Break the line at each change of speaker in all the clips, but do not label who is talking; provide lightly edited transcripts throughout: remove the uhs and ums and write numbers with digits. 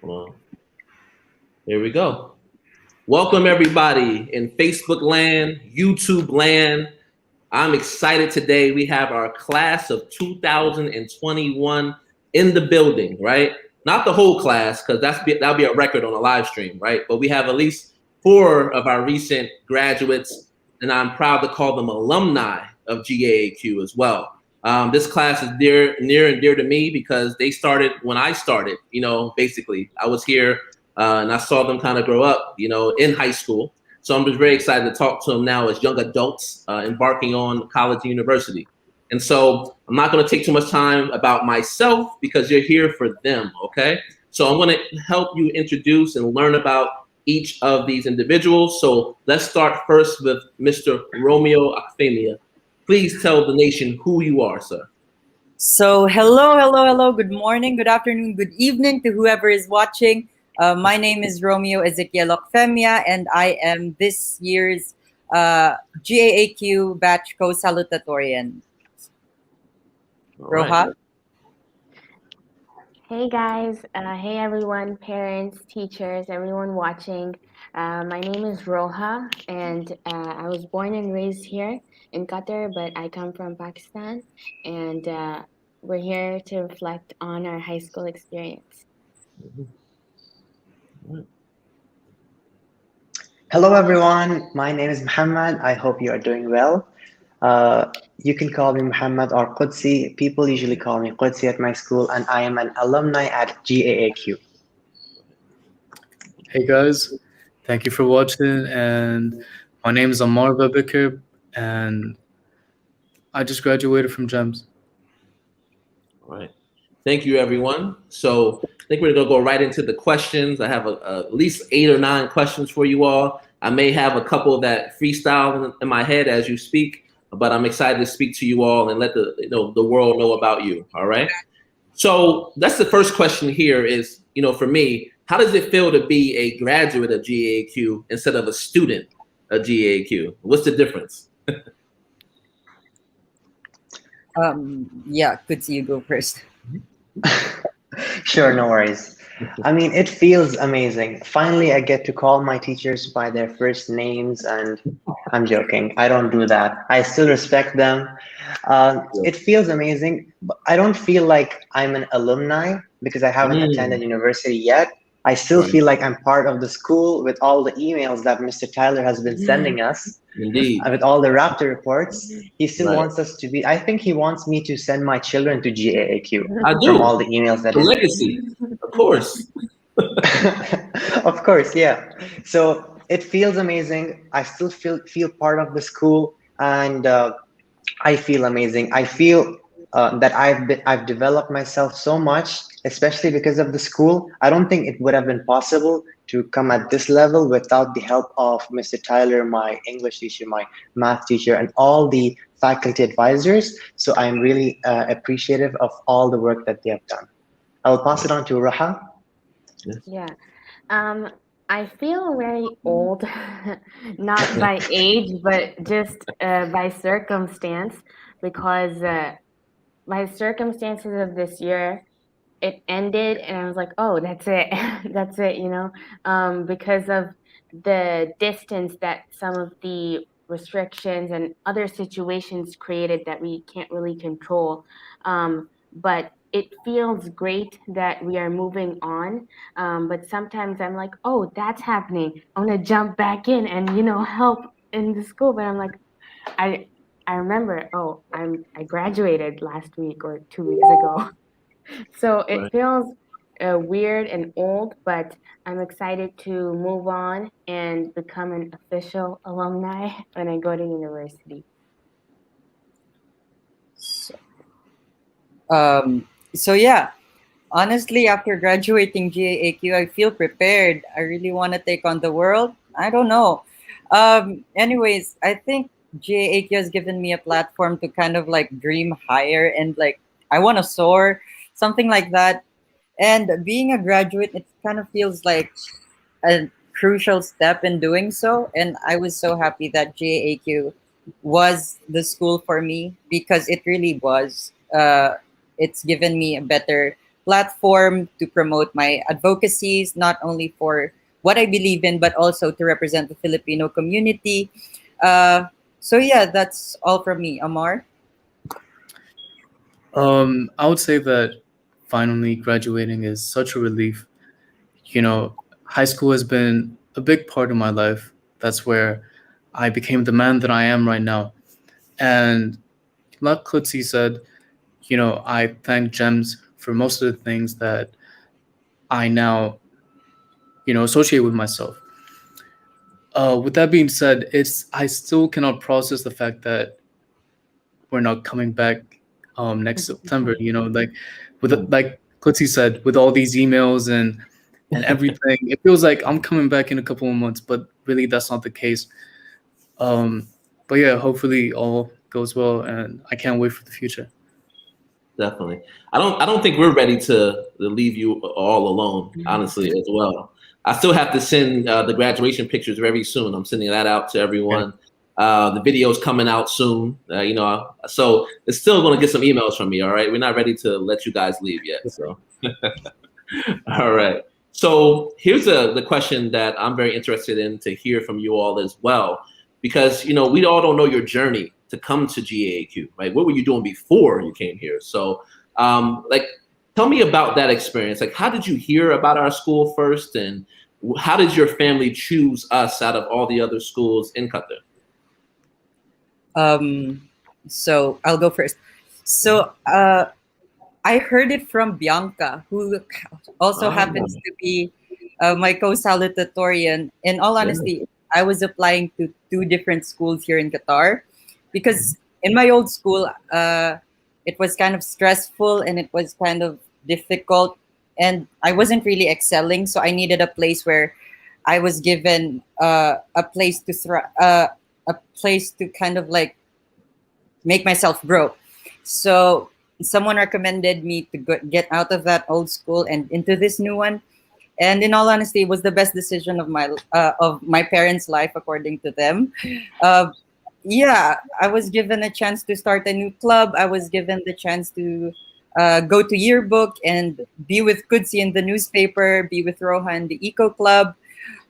Well, here we go. Welcome everybody in Facebook land, YouTube land. I'm excited today. We have our class of 2021 in the building, right? Not the whole class, because that'll be a record on a live stream, right? But we have at least 4 of our recent graduates, and I'm proud to call them alumni of GAAQ as well. This class is near and dear to me because they started when I started. Basically, I was here and I saw them kind of grow up, in high school. So I'm just very excited to talk to them now as young adults embarking on college and university. And so I'm not going to take too much time about myself because you're here for them, okay? So I'm going to help you introduce and learn about each of these individuals. So let's start first with Mr. Romeo Akfemia. Please tell the nation who you are, sir.
So hello. Good morning, good afternoon, good evening to whoever is watching. My name is Romeo Ezekiel Okfemia, and I am this year's GAAQ batch co-salutatorian.
Right.
Roha?
Hey guys, hey everyone, parents, teachers, everyone watching. My name is Roha, and I was born and raised here in Qatar, but I come from Pakistan, and we're here to reflect on our high school experience.
Hello everyone, my name is Muhammad. I hope you are doing well. You can call me Muhammad or Qudsi. People usually call me Qudsi at my school, and I am an alumni at GAAQ.
Hey guys, thank you for watching, and my name is Ammar Babakar, and I just graduated from GEMS.
All right. Thank you, everyone. So I think we're going to go right into the questions. I have at least 8 or 9 questions for you all. I may have a couple that freestyle in my head as you speak, but I'm excited to speak to you all and let the world know about you. All right. So that's the first question here is, for me, how does it feel to be a graduate of GAAQ instead of a student of GAAQ? What's the difference?
Yeah, Qudsi, you go first.
Sure, no worries. I mean, it feels amazing. Finally, I get to call my teachers by their first names, and I'm joking. I don't do that. I still respect them. It feels amazing. But I don't feel like I'm an alumni because I haven't attended university yet. I still feel like I'm part of the school with all the emails that Mr. Tyler has been sending us.
Indeed.
With all the Raptor reports. He still
Right.
wants us to be, I think he wants me to send my children to GAAQ
I do.
from all the emails that
The
he's
legacy, of course.
Of course, yeah. So it feels amazing. I still feel part of the school, and I feel amazing. I feel that I've developed myself so much, especially because of the school. I don't think it would have been possible to come at this level without the help of Mr. Tyler, my English teacher, my math teacher, and all the faculty advisors. So I'm really appreciative of all the work that they have done. I will pass it on to Raha.
Yeah. I feel very old, not by age, but just by circumstance, because by circumstances of this year, it ended, and I was like, oh, that's it, that's it, because of the distance that some of the restrictions and other situations created that we can't really control. But it feels great that we are moving on. But sometimes I'm like, oh, that's happening. I want to jump back in and, help in the school. But I'm like, I remember, oh, I graduated last week or 2 weeks ago. So it
Right.
feels weird and old, but I'm excited to move on and become an official alumni when I go to university.
So yeah, honestly, after graduating GAAQ, I feel prepared. I really want to take on the world. I don't know. Anyways, I think GAAQ has given me a platform to kind of like dream higher and like I want to soar, something like that. And being a graduate, it kind of feels like a crucial step in doing so. And I was so happy that GAAQ was the school for me because it really was. It's given me a better platform to promote my advocacies, not only for what I believe in, but also to represent the Filipino community. So yeah, that's all from me, Amar.
I would say that finally graduating is such a relief. You know, high school has been a big part of my life. That's where I became the man that I am right now. And like Klutzi said, I thank GEMS for most of the things that I now, associate with myself. With that being said, I still cannot process the fact that we're not coming back next September. Like like Klutzi said, with all these emails and everything, it feels like I'm coming back in a couple of months, but really that's not the case. But yeah, hopefully all goes well, and I can't wait for the future.
Definitely. I don't think we're ready to leave you all alone, honestly, as well. I still have to send the graduation pictures very soon. I'm sending that out to everyone. The video's coming out soon. So it's still going to get some emails from me. All right, we're not ready to let you guys leave yet. So, all right. So here's the question that I'm very interested in to hear from you all as well, because we all don't know your journey to come to GAAQ, right? What were you doing before you came here? So, tell me about that experience. Like, how did you hear about our school first, and how did your family choose us out of all the other schools in Qatar?
So I'll go first. So I heard it from Bianca, who also happens to be my co-salutatorian. In all honesty, I was applying to 2 different schools here in Qatar, because in my old school, it was kind of stressful and it was kind of difficult, and I wasn't really excelling. So I needed a place where I was given a place to a place to kind of like make myself grow. So someone recommended me to get out of that old school and into this new one. And in all honesty, it was the best decision of my parents' life, according to them. Yeah, I was given a chance to start a new club. I was given the chance to go to yearbook and be with Kudsi in the newspaper, be with Roha in the eco club.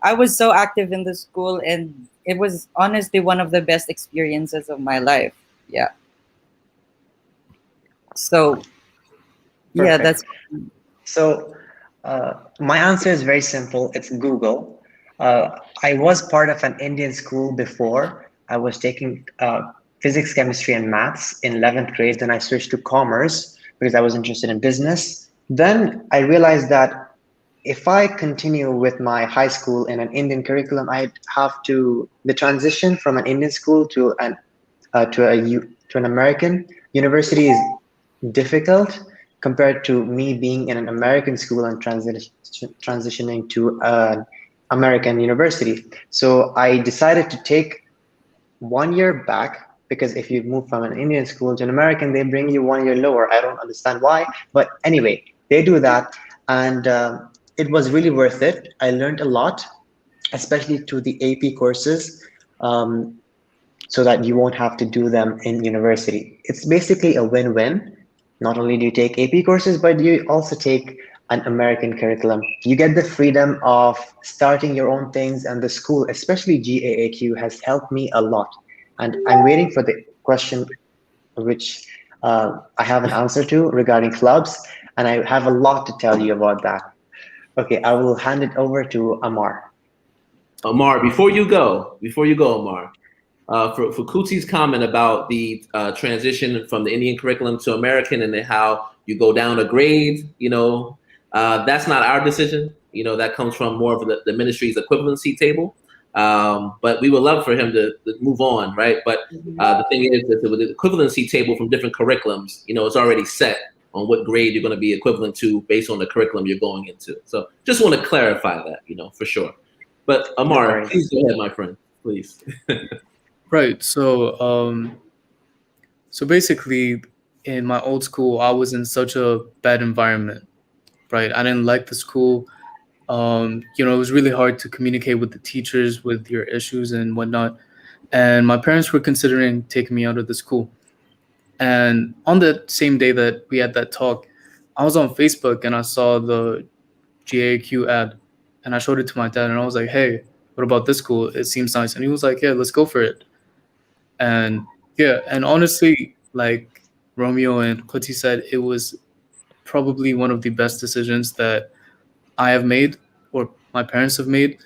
I was so active in the school, and it was honestly one of the best experiences of my life. Yeah. So, yeah,
Perfect.
that's
So my answer is very simple. It's Google. I was part of an Indian school before. I was taking physics, chemistry, and maths in 11th grade. Then I switched to commerce because I was interested in business. Then I realized that if I continue with my high school in an Indian curriculum, I'd have to the transition from an Indian school to an American university is difficult compared to me being in an American school and transitioning to an American university. So I decided to take 1 year back, because if you move from an Indian school to an American, they bring you 1 year lower. I don't understand why, but anyway, they do that. And it was really worth it. I learned a lot, especially to the AP courses, so that you won't have to do them in university. It's basically a win-win. Not only do you take AP courses, but you also take an American curriculum. You get the freedom of starting your own things, and the school, especially GAAQ, has helped me a lot. And I'm waiting for the question which I have an answer to regarding clubs, and I have a lot to tell you about that. Okay, I will hand it over to Amar.
Amar, before you go, Amar, for Kutsi's comment about the transition from the Indian curriculum to American, and then how you go down a grade, that's not our decision. That comes from more of the ministry's equivalency table. But we would love for him to move on, right? But the thing is that with the equivalency table from different curriculums, it's already set on what grade you're going to be equivalent to based on the curriculum you're going into. So just want to clarify that, for sure. But Amar, please go ahead, my friend, please.
Right. So basically, in my old school, I was in such a bad environment. Right. I didn't like the school. It was really hard to communicate with the teachers with your issues and whatnot. And my parents were considering taking me out of the school. And on the same day that we had that talk, I was on Facebook and I saw the GAQ ad, and I showed it to my dad, and I was like, "Hey, what about this school? It seems nice." And he was like, "Yeah, let's go for it." And yeah, and honestly, like Romeo and Kuti said, it was probably one of the best decisions that I have made or my parents have made.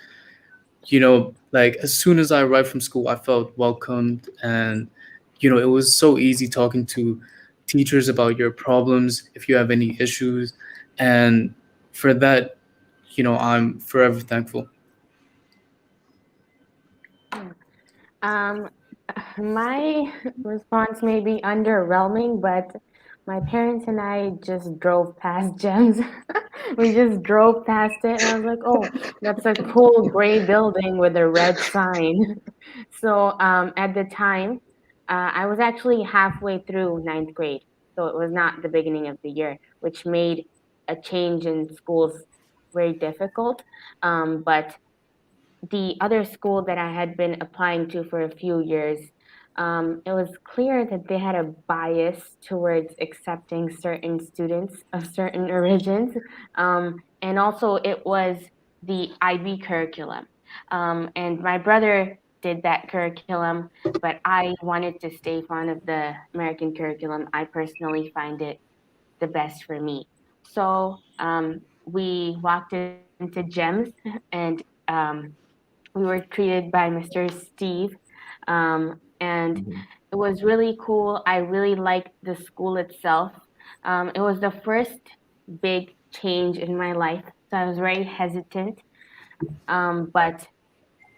Like as soon as I arrived from school, I felt welcomed, and it was so easy talking to teachers about your problems if you have any issues, and for that, I'm forever thankful.
Um, my response may be underwhelming, but my parents and I just drove past GEMS. We just drove past it, and I was like, "Oh, that's a cool gray building with a red sign." So, at the time, I was actually halfway through ninth grade, so it was not the beginning of the year, which made a change in schools very difficult. But the other school that I had been applying to for a few years, it was clear that they had a bias towards accepting certain students of certain origins. And also, it was the IB curriculum. And my brother did that curriculum, but I wanted to stay fond of the American curriculum. I personally find it the best for me. So we walked into GEMS and we were treated by Mr. Steve, and
Mhm.
it was really cool. I really liked the school itself. It was the first big change in my life, so I was very hesitant. But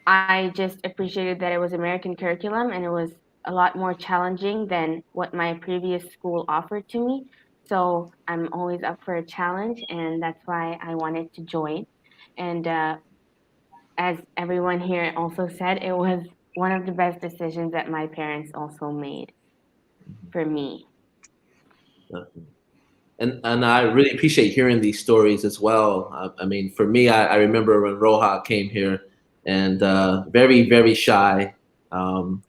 I just appreciated that it was American curriculum and it was a lot more challenging than what my previous school offered to me. So I'm always up for a challenge, and that's why I wanted to join. And as everyone here also said, it was one of the best decisions that my parents also made for me.
Definitely. And I really appreciate hearing these stories as well. I mean, for me, I remember when Roha came here, and very, very shy. Um,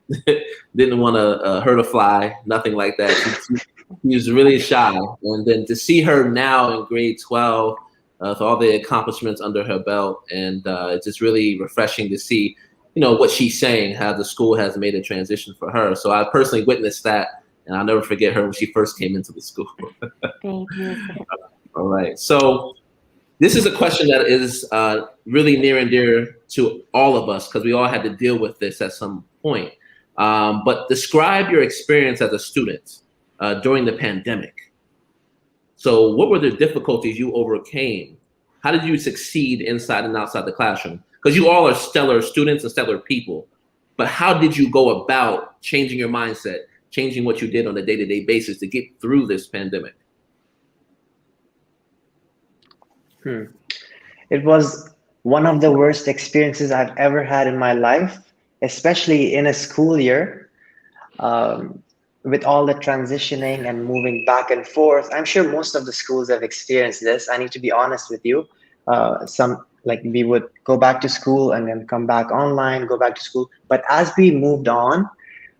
didn't want to hurt a fly, nothing like that. She was really shy. And then to see her now in grade 12, with all the accomplishments under her belt, and it's just really refreshing to see, what she's saying, how the school has made a transition for her. So I personally witnessed that, and I'll never forget her when she first came into the school.
Thank you.
All right. So this is a question that is really near and dear to all of us because we all had to deal with this at some point. But describe your experience as a student during the pandemic. So what were the difficulties you overcame? How did you succeed inside and outside the classroom? Because you all are stellar students and stellar people. But how did you go about changing your mindset, changing what you did on a day-to-day basis to get through this pandemic?
It was one of the worst experiences I've ever had in my life, especially in a school year, with all the transitioning and moving back and forth. I'm sure most of the schools have experienced this. I need to be honest with you. Some like we would go back to school and then come back online, go back to school. But as we moved on,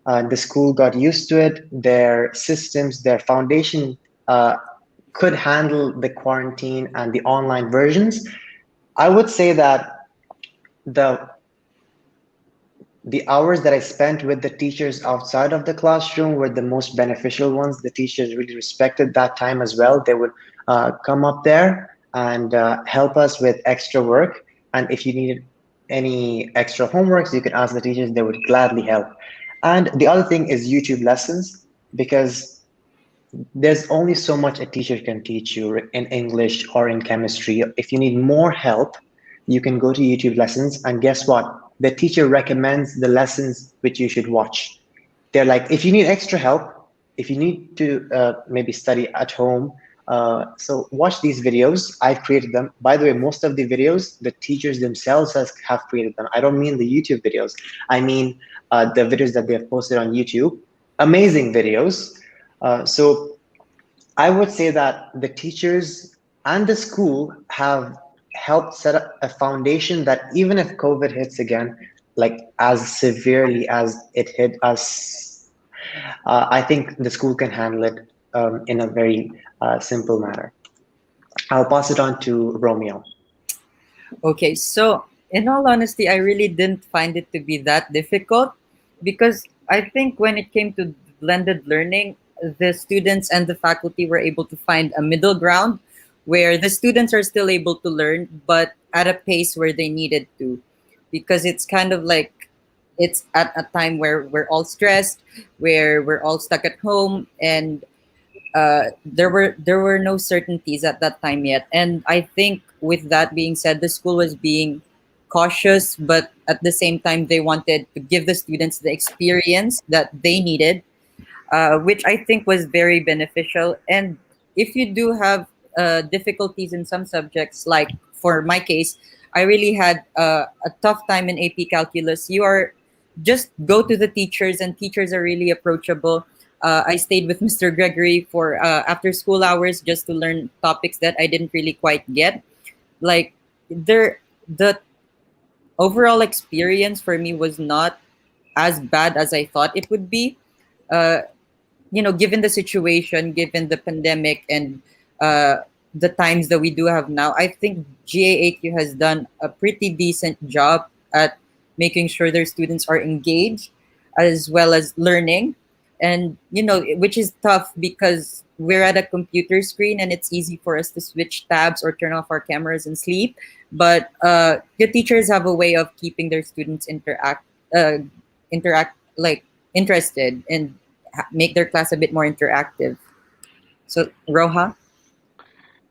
the school got used to it. Their systems, their foundation could handle the quarantine and the online versions. I would say that the the hours that I spent with the teachers outside of the classroom were the most beneficial ones. The teachers really respected that time as well. They would come up there and help us with extra work. And if you needed any extra homeworks, you could ask the teachers, they would gladly help. And the other thing is YouTube lessons, because there's only so much a teacher can teach you in English or in chemistry. If you need more help, you can go to YouTube lessons, and guess what? The teacher recommends the lessons which you should watch. They're like, if you need extra help, if you need to maybe study at home, so watch these videos. I've created them. By the way, most of the videos, the teachers themselves have created them. I don't mean the YouTube videos. I mean the videos that they have posted on YouTube. Amazing videos. So I would say that the teachers and the school have helped set up a foundation that even if COVID hits again, like as severely as it hit us, I think the school can handle it in a very simple manner. I'll pass it on to Romeo.
Okay, so in all honesty, I really didn't find it to be that difficult because I think when it came to blended learning, the students and the faculty were able to find a middle ground where the students are still able to learn, but at a pace where they needed to. Because it's kind of like it's at a time where we're all stressed, where we're all stuck at home, and there were no certainties at that time yet. And I think with that being said, the school was being cautious, but at the same time they wanted to give the students the experience that they needed, which I think was very beneficial. And if you do have difficulties in some subjects, like for my case, I really had a tough time in AP Calculus. You are just go to the teachers, and teachers are really approachable. I stayed with Mr. Gregory for after school hours just to learn topics that I didn't really quite get. Like the overall experience for me was not as bad as I thought it would be. Uh, given the situation, given the pandemic, and uh, the times that we do have now, I think GAAQ has done a pretty decent job at making sure their students are engaged as well as learning. And, which is tough because we're at a computer screen and it's easy for us to switch tabs or turn off our cameras and sleep. But the teachers have a way of keeping their students interact like interested and make their class a bit more interactive. So, Roha?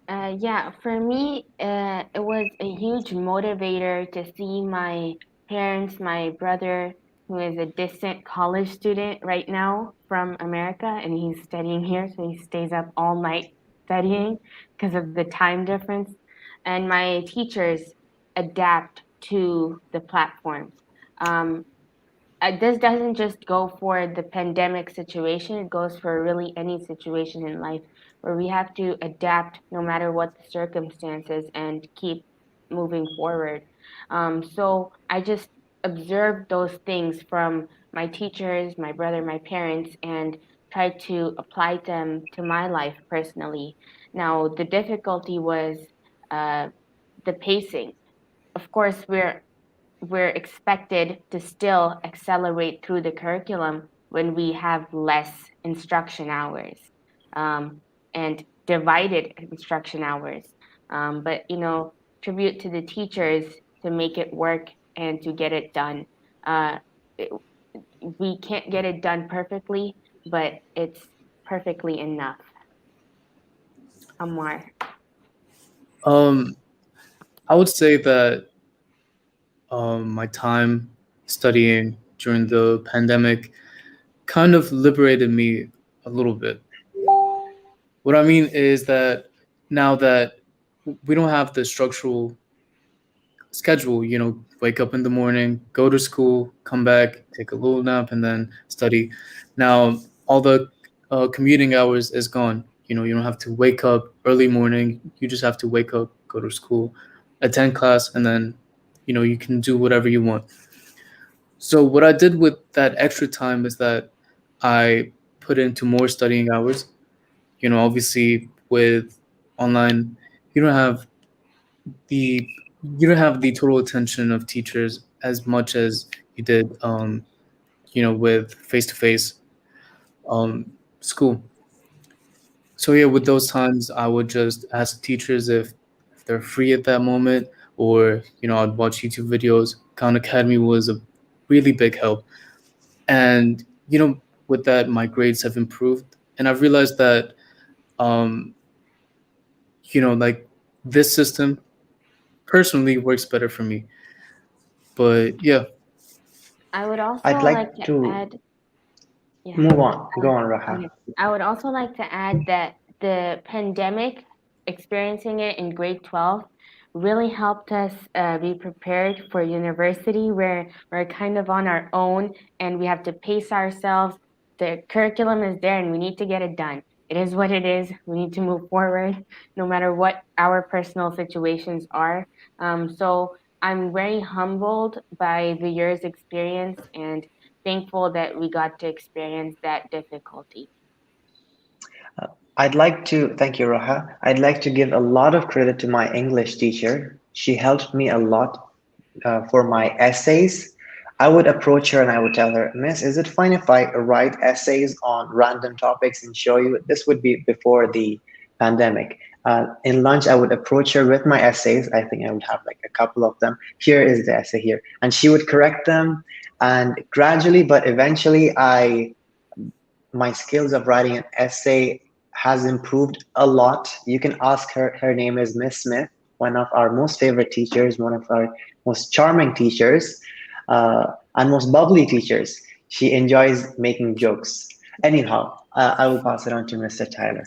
Yeah, for me, it was a huge motivator to see my parents, my brother, who is a distant college student right now from America, and he's studying here, so he stays up all night studying because of the time difference. And my teachers adapt to the platforms. Um, this doesn't just go for the pandemic situation, it goes for really any situation in life where we have to adapt no matter what the circumstances and keep moving forward. So I just observed those things from my teachers, my brother, my parents, and tried to apply them to my life personally. Now, the difficulty was uh, the pacing. Of course, we're expected to still accelerate through the curriculum when we have less instruction hours, and divided instruction hours. But tribute to the teachers to make it work and to get it done. Uh, it, we can't get it done perfectly, but it's perfectly enough. Amar.
Um, I would say that my time studying during the pandemic kind of liberated me a little bit. What I mean is that now that we don't have the structural schedule, wake up in the morning, go to school, come back, take a little nap, and then study. Now, all the commuting hours is gone. You don't have to wake up early morning. You just have to wake up, go to school, attend class, and then, you can do whatever you want. So what I did with that extra time is that I put into more studying hours. Obviously with online, you don't have the you don't have the total attention of teachers as much as you did, with face-to-face school. So yeah, with those times, I would just ask teachers if they're free at that moment, or I'd watch YouTube videos. Khan Academy was a really big help, and with that, my grades have improved, and I've realized that um, like this system personally works better for me. But yeah.
I would also
I'd
like
like
to
to
add, yeah.
move on. Go on, Raha.
Okay. I would also like to add that the pandemic, experiencing it in grade 12, really helped us be prepared for university where we're kind of on our own and we have to pace ourselves. The curriculum is there and we need to get it done. It is what it is. We need to move forward no matter what our personal situations are. So I'm very humbled by the year's experience and thankful that we got to experience that difficulty.
I'd like to thank you, Roha. I'd like to give a lot of credit to my English teacher. She helped me a lot for my essays. I would approach her and I would tell her, Miss, is it fine if I write essays on random topics and show you? This would be before the pandemic. In lunch, I would approach her with my essays. I think I would have like a couple of them. Here is the essay here. And she would correct them. And gradually, but eventually, my skills of writing an essay has improved a lot. You can ask her. Her name is Miss Smith, one of our most favorite teachers, one of our most charming teachers, and most bubbly teachers. She enjoys making jokes. Anyhow, I will pass it on to Mr. Tyler.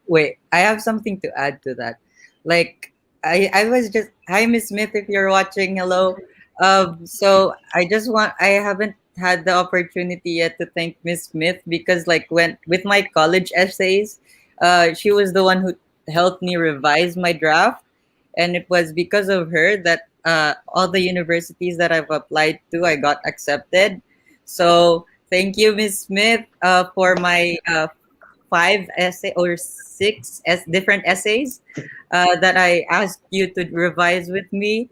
Wait, I have something to add to that. Like, I was just, hi, Miss Smith, if you're watching, hello. So I haven't had the opportunity yet to thank Miss Smith because, like, when with my college essays, she was the one who helped me revise my draft, and it was because of her that all the universities that I've applied to, I got accepted. So thank you, Miss Smith, for my five essay or six different essays that I asked you to revise with me.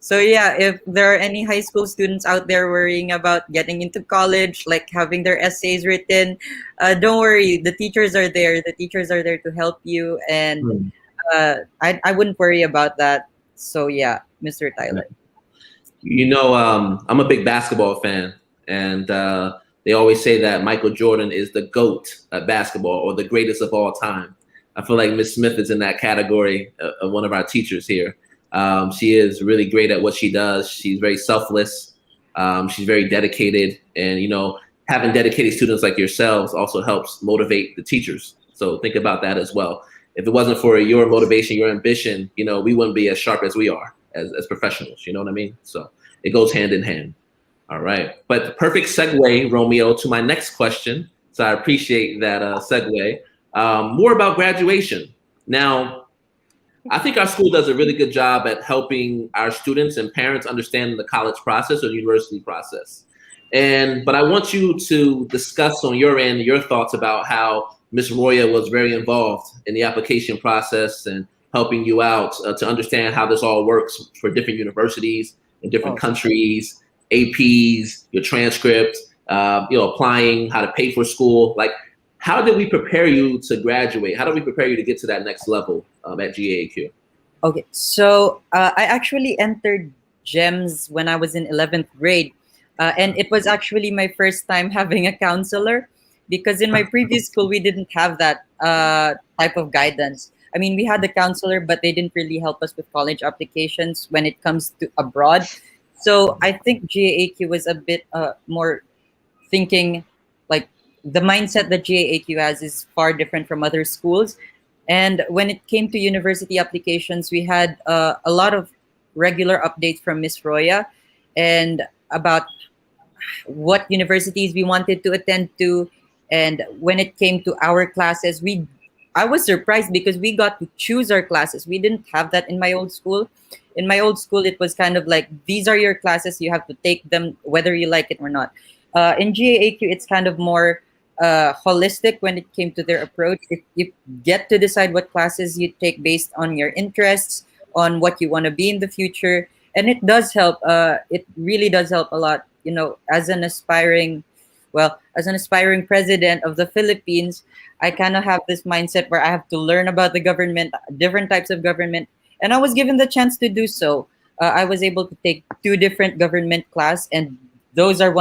So yeah, if there are any high school students out there worrying about getting into college, like having their essays written, don't worry. The teachers are there. The teachers are there to help you, and
Hmm.
I wouldn't worry about that. So yeah, Mr. Tyler.
I'm a big basketball fan, and they always say that Michael Jordan is the GOAT at basketball or the greatest of all time. I feel like Miss Smith is in that category of one of our teachers here. She is really great at what she does. She's very selfless. She's very dedicated, and having dedicated students like yourselves also helps motivate the teachers. So think about that as well. If it wasn't for your motivation, your ambition, we wouldn't be as sharp as we are as professionals. You know what I mean? So it goes hand in hand. All right. But the perfect segue, Romeo, to my next question. So I appreciate that segue. More about graduation. Now, I think our school does a really good job at helping our students and parents understand the college process or the university process. But I want you to discuss on your end your thoughts about how Miss Roya was very involved in the application process and helping you out to understand how this all works for different universities in different
Oh.
countries, APs, your transcript, applying, how to pay for school. Like, how did we prepare you to graduate? How did we prepare you to get to that next level at GAAQ?
Okay, so I actually entered GEMS when I was in 11th grade. And it was actually my first time having a counselor because in my previous school, we didn't have that type of guidance. I mean, we had a counselor, but they didn't really help us with college applications when it comes to abroad. So I think GAAQ was a bit more thinking like the mindset that GAAQ has is far different from other schools. And when it came to university applications, we had a lot of regular updates from Miss Roya and about what universities we wanted to attend to. And when it came to our classes, I was surprised because we got to choose our classes. We didn't have that in my old school. In my old school, it was kind of like these are your classes. You have to take them whether you like it or not. In GAAQ, it's kind of more holistic when it came to their approach. You get to decide what classes you take based on your interests, on what you want to be in the future, and it does help. It really does help a lot. As an aspiring, as an aspiring president of the Philippines, I kind of have this mindset where I have to learn about the government, different types of government, and I was given the chance to do so. I was able to take two different government class, and those are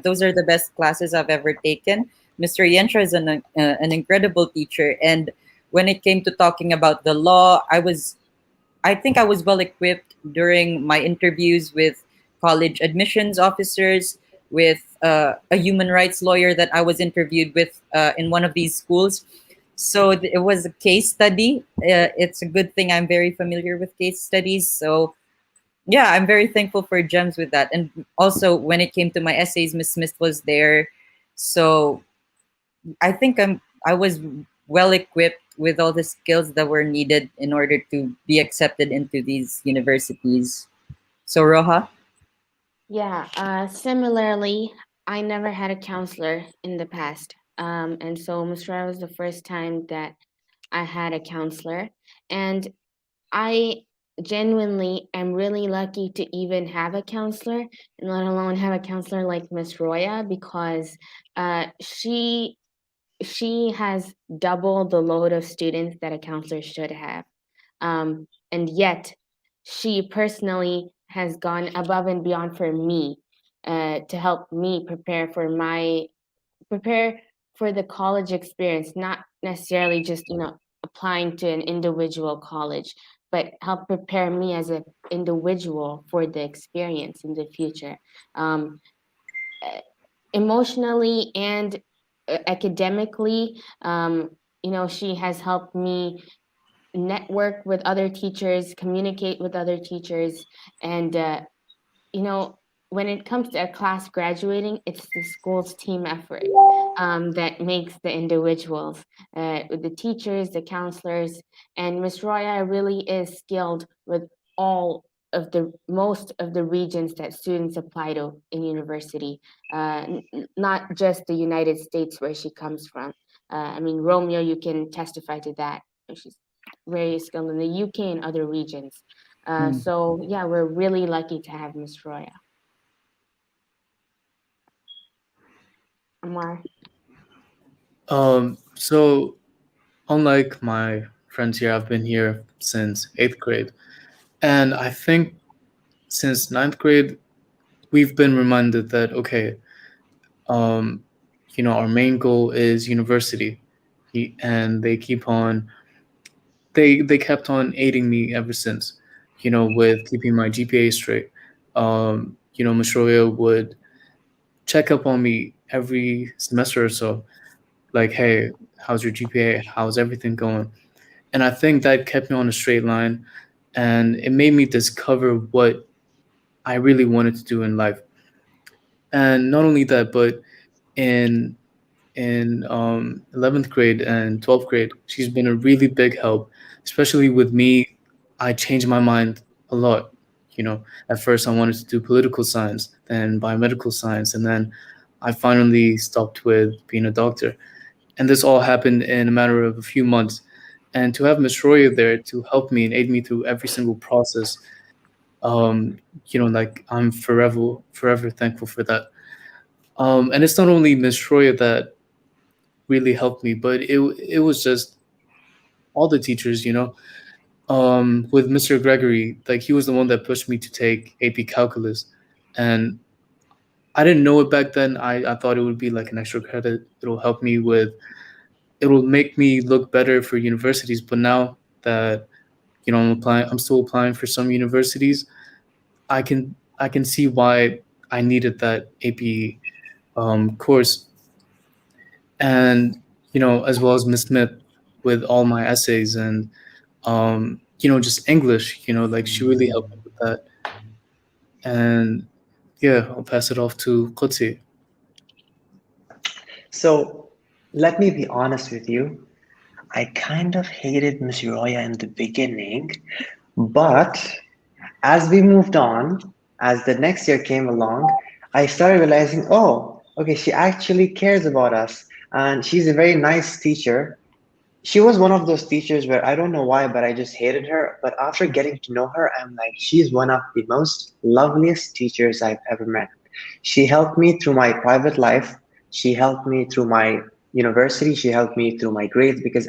those are the best classes I've ever taken. Mr. Yentra is an incredible teacher, and when it came to talking about the law, I think I was well equipped during my interviews with college admissions officers, with a human rights lawyer that I was interviewed with in one of these schools. So it was a case study. It's a good thing I'm very familiar with case studies. So yeah, I'm very thankful for GEMS with that. And also when it came to my essays, Miss Smith was there. So I think I was well equipped with all the skills that were needed in order to be accepted into these universities. So Roha?
Yeah, similarly, I never had a counselor in the past. And so Ms. Roya was the first time that I had a counselor. And I genuinely am really lucky to even have a counselor, and let alone have a counselor like Ms. Roya, because she has double the load of students that a counselor should have. And yet, she personally has gone above and beyond for me, to help me prepare for the college experience, not necessarily just applying to an individual college, but help prepare me as an individual for the experience in the future, emotionally and academically. She has helped me network with other teachers, communicate with other teachers, and when it comes to a class graduating, it's the school's team effort that makes the individuals, with the teachers, the counselors, and Ms. Roya really is skilled with most of the regions that students apply to in university, not just the United States where she comes from. Romeo, you can testify to that. She's very skilled in the UK and other regions. So yeah, we're really lucky to have Ms. Roya. Amar.
So unlike my friends here, I've been here since 8th grade. And I think since 9th grade, we've been reminded that, okay, our main goal is university. And they kept on aiding me ever since, with keeping my GPA straight. Ms. Roya would check up on me every semester or so, like, hey, how's your GPA? How's everything going? And I think that kept me on a straight line, and it made me discover what I really wanted to do in life. And not only that, but in 11th grade and 12th grade, she's been a really big help, especially with me. I changed my mind a lot. At first I wanted to do political science, then biomedical science, and then I finally stopped with being a doctor. And this all happened in a matter of a few months. And to have Miss Roya there to help me and aid me through every single process, like, I'm forever thankful for that. And it's not only Miss Roya that really helped me, but it was just all the teachers. With Mr. Gregory, like, he was the one that pushed me to take AP Calculus, and I didn't know it back then. I thought it would be like an extra credit. It'll make me look better for universities. But now that I'm still applying for some universities, I can see why I needed that AP course. And as well as Miss Smith with all my essays and just English. Like, she really helped me with that. And yeah, I'll pass it off to Qudsi.
So let me be honest with you. I kind of hated Miss Roya in the beginning, but as we moved on, as the next year came along, I started realizing, oh, okay, she actually cares about us, and she's a very nice teacher. She was one of those teachers where I don't know why, but I just hated her. But after getting to know her, I'm like, she's one of the most loveliest teachers I've ever met. She helped me through my private life. She helped me through my university. She helped me through my grades because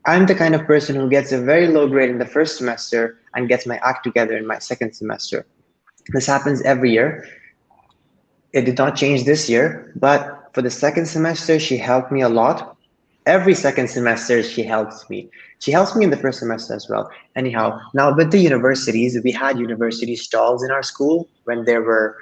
I'm the kind of person who gets a very low grade in the first semester and gets my act together in my second semester. This happens every year. It did not change this year, but for the second semester, she helped me a lot. Every second semester, she helps me. She helps me in the first semester as well. Anyhow, now with the universities, we had university stalls in our school when there were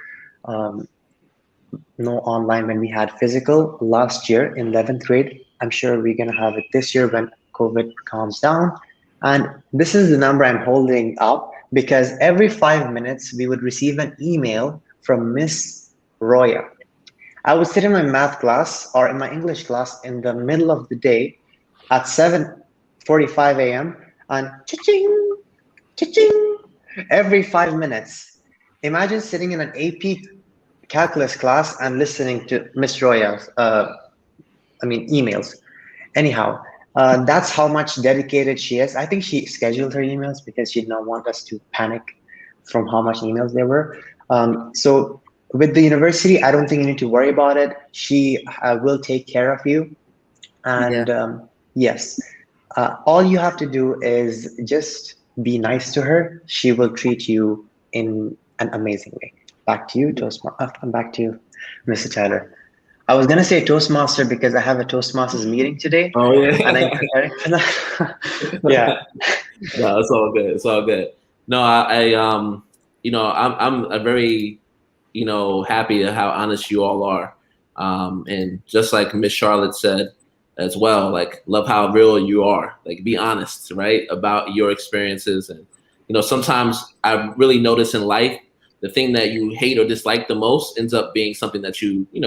no online, when we had physical last year in 11th grade. I'm sure we're going to have it this year when COVID calms down. And this is the number I'm holding up because every 5 minutes we would receive an email from Miss Roya. I would sit in my math class or in my English class in the middle of the day at 7:45 a.m. and cha-ching, cha-ching, every 5 minutes. Imagine sitting in an AP calculus class and listening to Miss Roya's I mean, emails. Anyhow, that's how much dedicated she is. I think she scheduled her emails because she did not want us to panic from how much emails there were. So with the university, I don't think you need to worry about it. She will take care of you.
Yeah.
And yes, all you have to do is just be nice to her. She will treat you in an amazing way. Back to you, back to you, Mr. Tyler. I was gonna say Toastmaster because I have a Toastmasters meeting today,
Oh
and I'm
yeah.
preparing for that. Yeah.
No, it's all good. It's all good. No, I'm a very, happy to how honest you all are. And just like Miss Charlotte said as well, like love how real you are. Like be honest, right, about your experiences. And sometimes I really notice in life the thing that you hate or dislike the most ends up being something that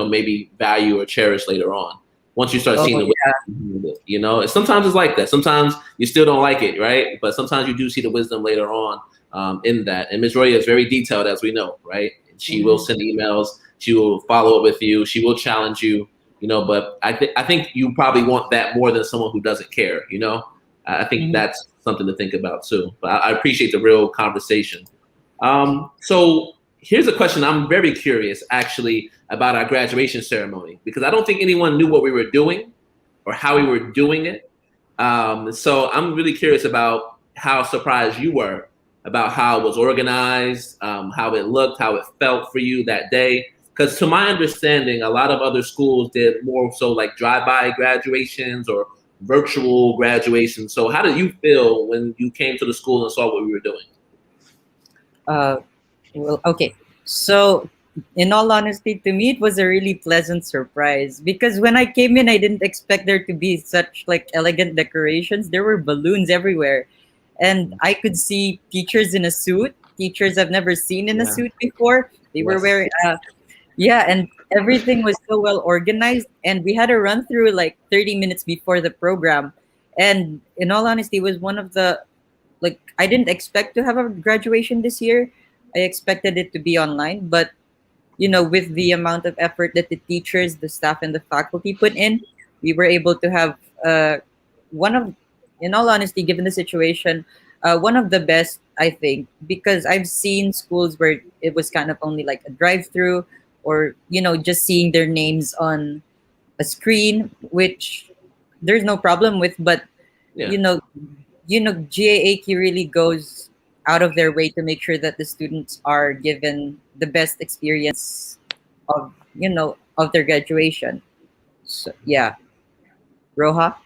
maybe value or cherish later on. Once you start seeing
Oh,
the wisdom, and sometimes it's like that. Sometimes you still don't like it, right? But sometimes you do see the wisdom later on in that. And Ms. Roya is very detailed, as we know, right? And she will send emails. She will follow up with you. She will challenge you, But I think you probably want that more than someone who doesn't care, I think that's something to think about too. But I appreciate the real conversation. So here's a question. I'm very curious, actually, about our graduation ceremony because I don't think anyone knew what we were doing or how we were doing it. So I'm really curious about how surprised you were about how it was organized, how it looked, how it felt for you that day. Because to my understanding, a lot of other schools did more so like drive-by graduations or virtual graduations. So how did you feel when you came to the school and saw what we were doing?
Well, okay. So, in all honesty, to me, it was a really pleasant surprise because when I came in, I didn't expect there to be such like elegant decorations. There were balloons everywhere, and I could see teachers in a suit. Teachers I've never seen in a
Yeah.
suit before. They were
Yes.
wearing, yeah, and everything was so well organized. And we had a run through like 30 minutes before the program. And in all honesty, it was one of the like I didn't expect to have a graduation this year. I expected it to be online, but with the amount of effort that the teachers, the staff, and the faculty put in, we were able to have one of, in all honesty, given the situation, one of the best, I think, because I've seen schools where it was kind of only like a drive-through or, just seeing their names on a screen, which there's no problem with, but,
Yeah.
GAAQ really goes out of their way to make sure that the students are given the best experience of their graduation. So yeah, Roha.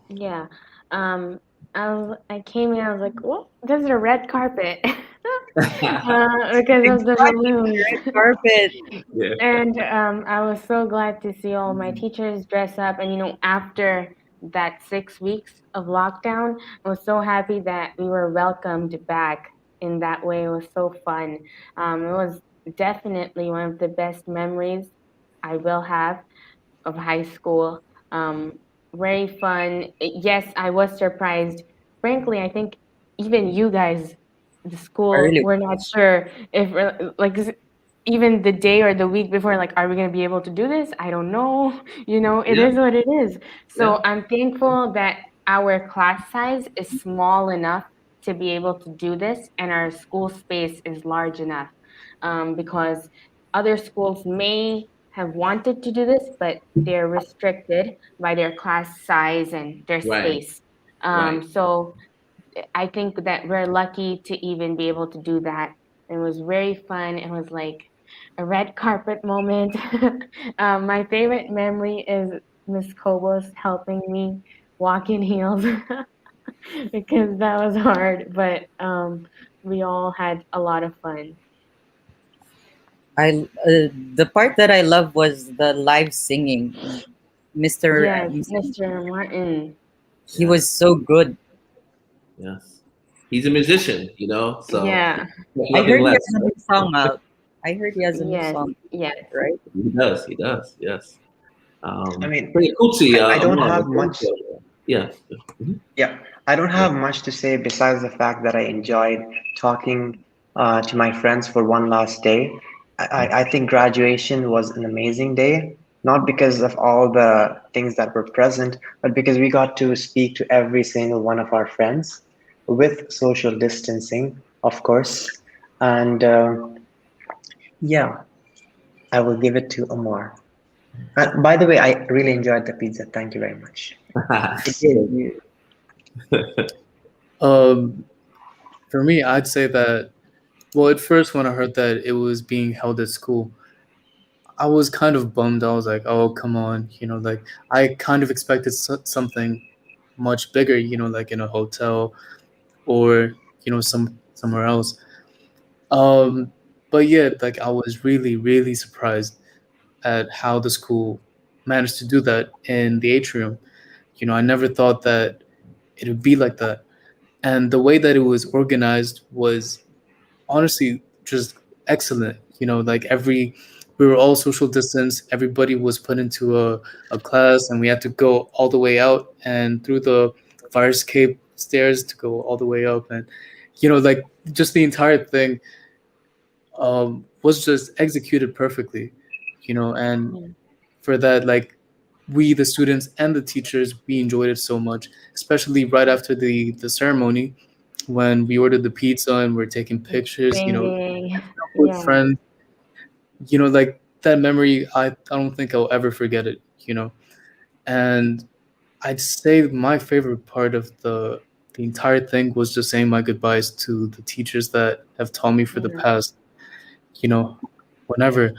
Yeah. I came in, I was like, "Oh, there's a red carpet." Because of the balloons.
Red carpet.
Yeah.
And I was so glad to see all my teachers dress up. And, after that 6 weeks of lockdown, I was so happy that we were welcomed back in that way. It was so fun. It was definitely one of the best memories I will have of high school. Very fun. Yes, I was surprised. Frankly, I think even you guys, the
I
school,
really
were not sure if even the day or the week before, like, are we going to be able to do this? I don't know. It
Yeah.
is what it is. So
Yeah.
I'm thankful that our class size is small enough to be able to do this, and our school space is large enough, because other schools may have wanted to do this, but they're restricted by their class size and their
Right.
space.
Right.
So I think that we're lucky to even be able to do that. It was very fun. It was like a red carpet moment. My favorite memory is Miss Kobos helping me walk in heels because that was hard, but we all had a lot of fun.
the part that I love was the live singing. Mr.
Yes, Mr. Martin.
He
Yeah.
was so good.
Yes. He's a musician, so
Yeah,
I
nothing
heard he
less.
has a new song out. I heard he has a new
yes,
song,
yes.
right?
He does. He does. Yes.
I mean,
Pretty Kutsi,
I don't
Amar,
have much.
yeah. Mhm.
Yeah, I don't have much to say besides the fact that I enjoyed talking to my friends for one last day. I think graduation was an amazing day. not because of all the things that were present, but because we got to speak to every single one of our friends with social distancing, of course. And yeah, I will give it to Omar. By the way, I really enjoyed the pizza. Thank you very much.
It did. You,
Um, for me, I'd say that, well, at first when I heard that it was being held at school, I was kind of bummed. I was like, oh, come on, like I kind of expected something much bigger, like in a hotel or somewhere else. Um, but yeah, like I was really, really surprised at how the school managed to do that in the atrium. I never thought that it would be like that. And the way that it was organized was honestly just excellent. Like we were all social distance. Everybody was put into a class, and we had to go all the way out and through the fire escape stairs to go all the way up. And, like just the entire thing was just executed perfectly, and
Yeah.
for that, like we, the students and the teachers, we enjoyed it so much, especially right after the ceremony when we ordered the pizza and we're taking pictures,
Singing.
with
Yeah.
friends, like that memory, I don't think I'll ever forget it, and I'd say my favorite part of the entire thing was just saying my goodbyes to the teachers that have taught me for the
Yeah.
past, you know, whenever,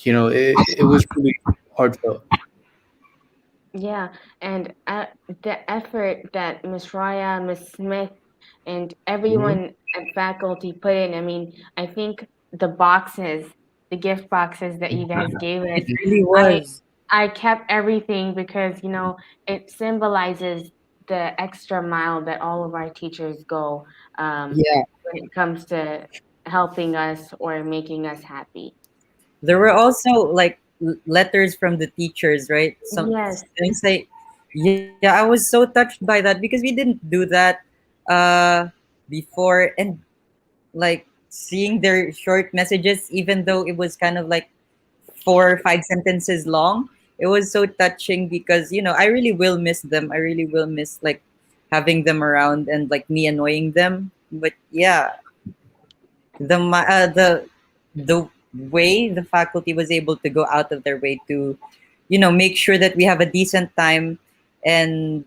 it was really heartfelt.
Yeah, and the effort that Miss Raya, Miss Smith, and
Mhm.
everyone at faculty put in. I mean, I think the boxes, the gift boxes that you guys gave us,
it really
I
was.
I kept everything because it symbolizes the extra mile that all of our teachers go
Yeah.
when it comes to helping us or making us happy.
There were also like letters from the teachers, right? Some
Yes.
things say, yeah, I was so touched by that because we didn't do that uh before, and like seeing their short messages, even though it was kind of like 4 or 5 sentences long, it was so touching because I really will miss them. I really will miss like having them around and like me annoying them. But yeah, the way the faculty was able to go out of their way to make sure that we have a decent time and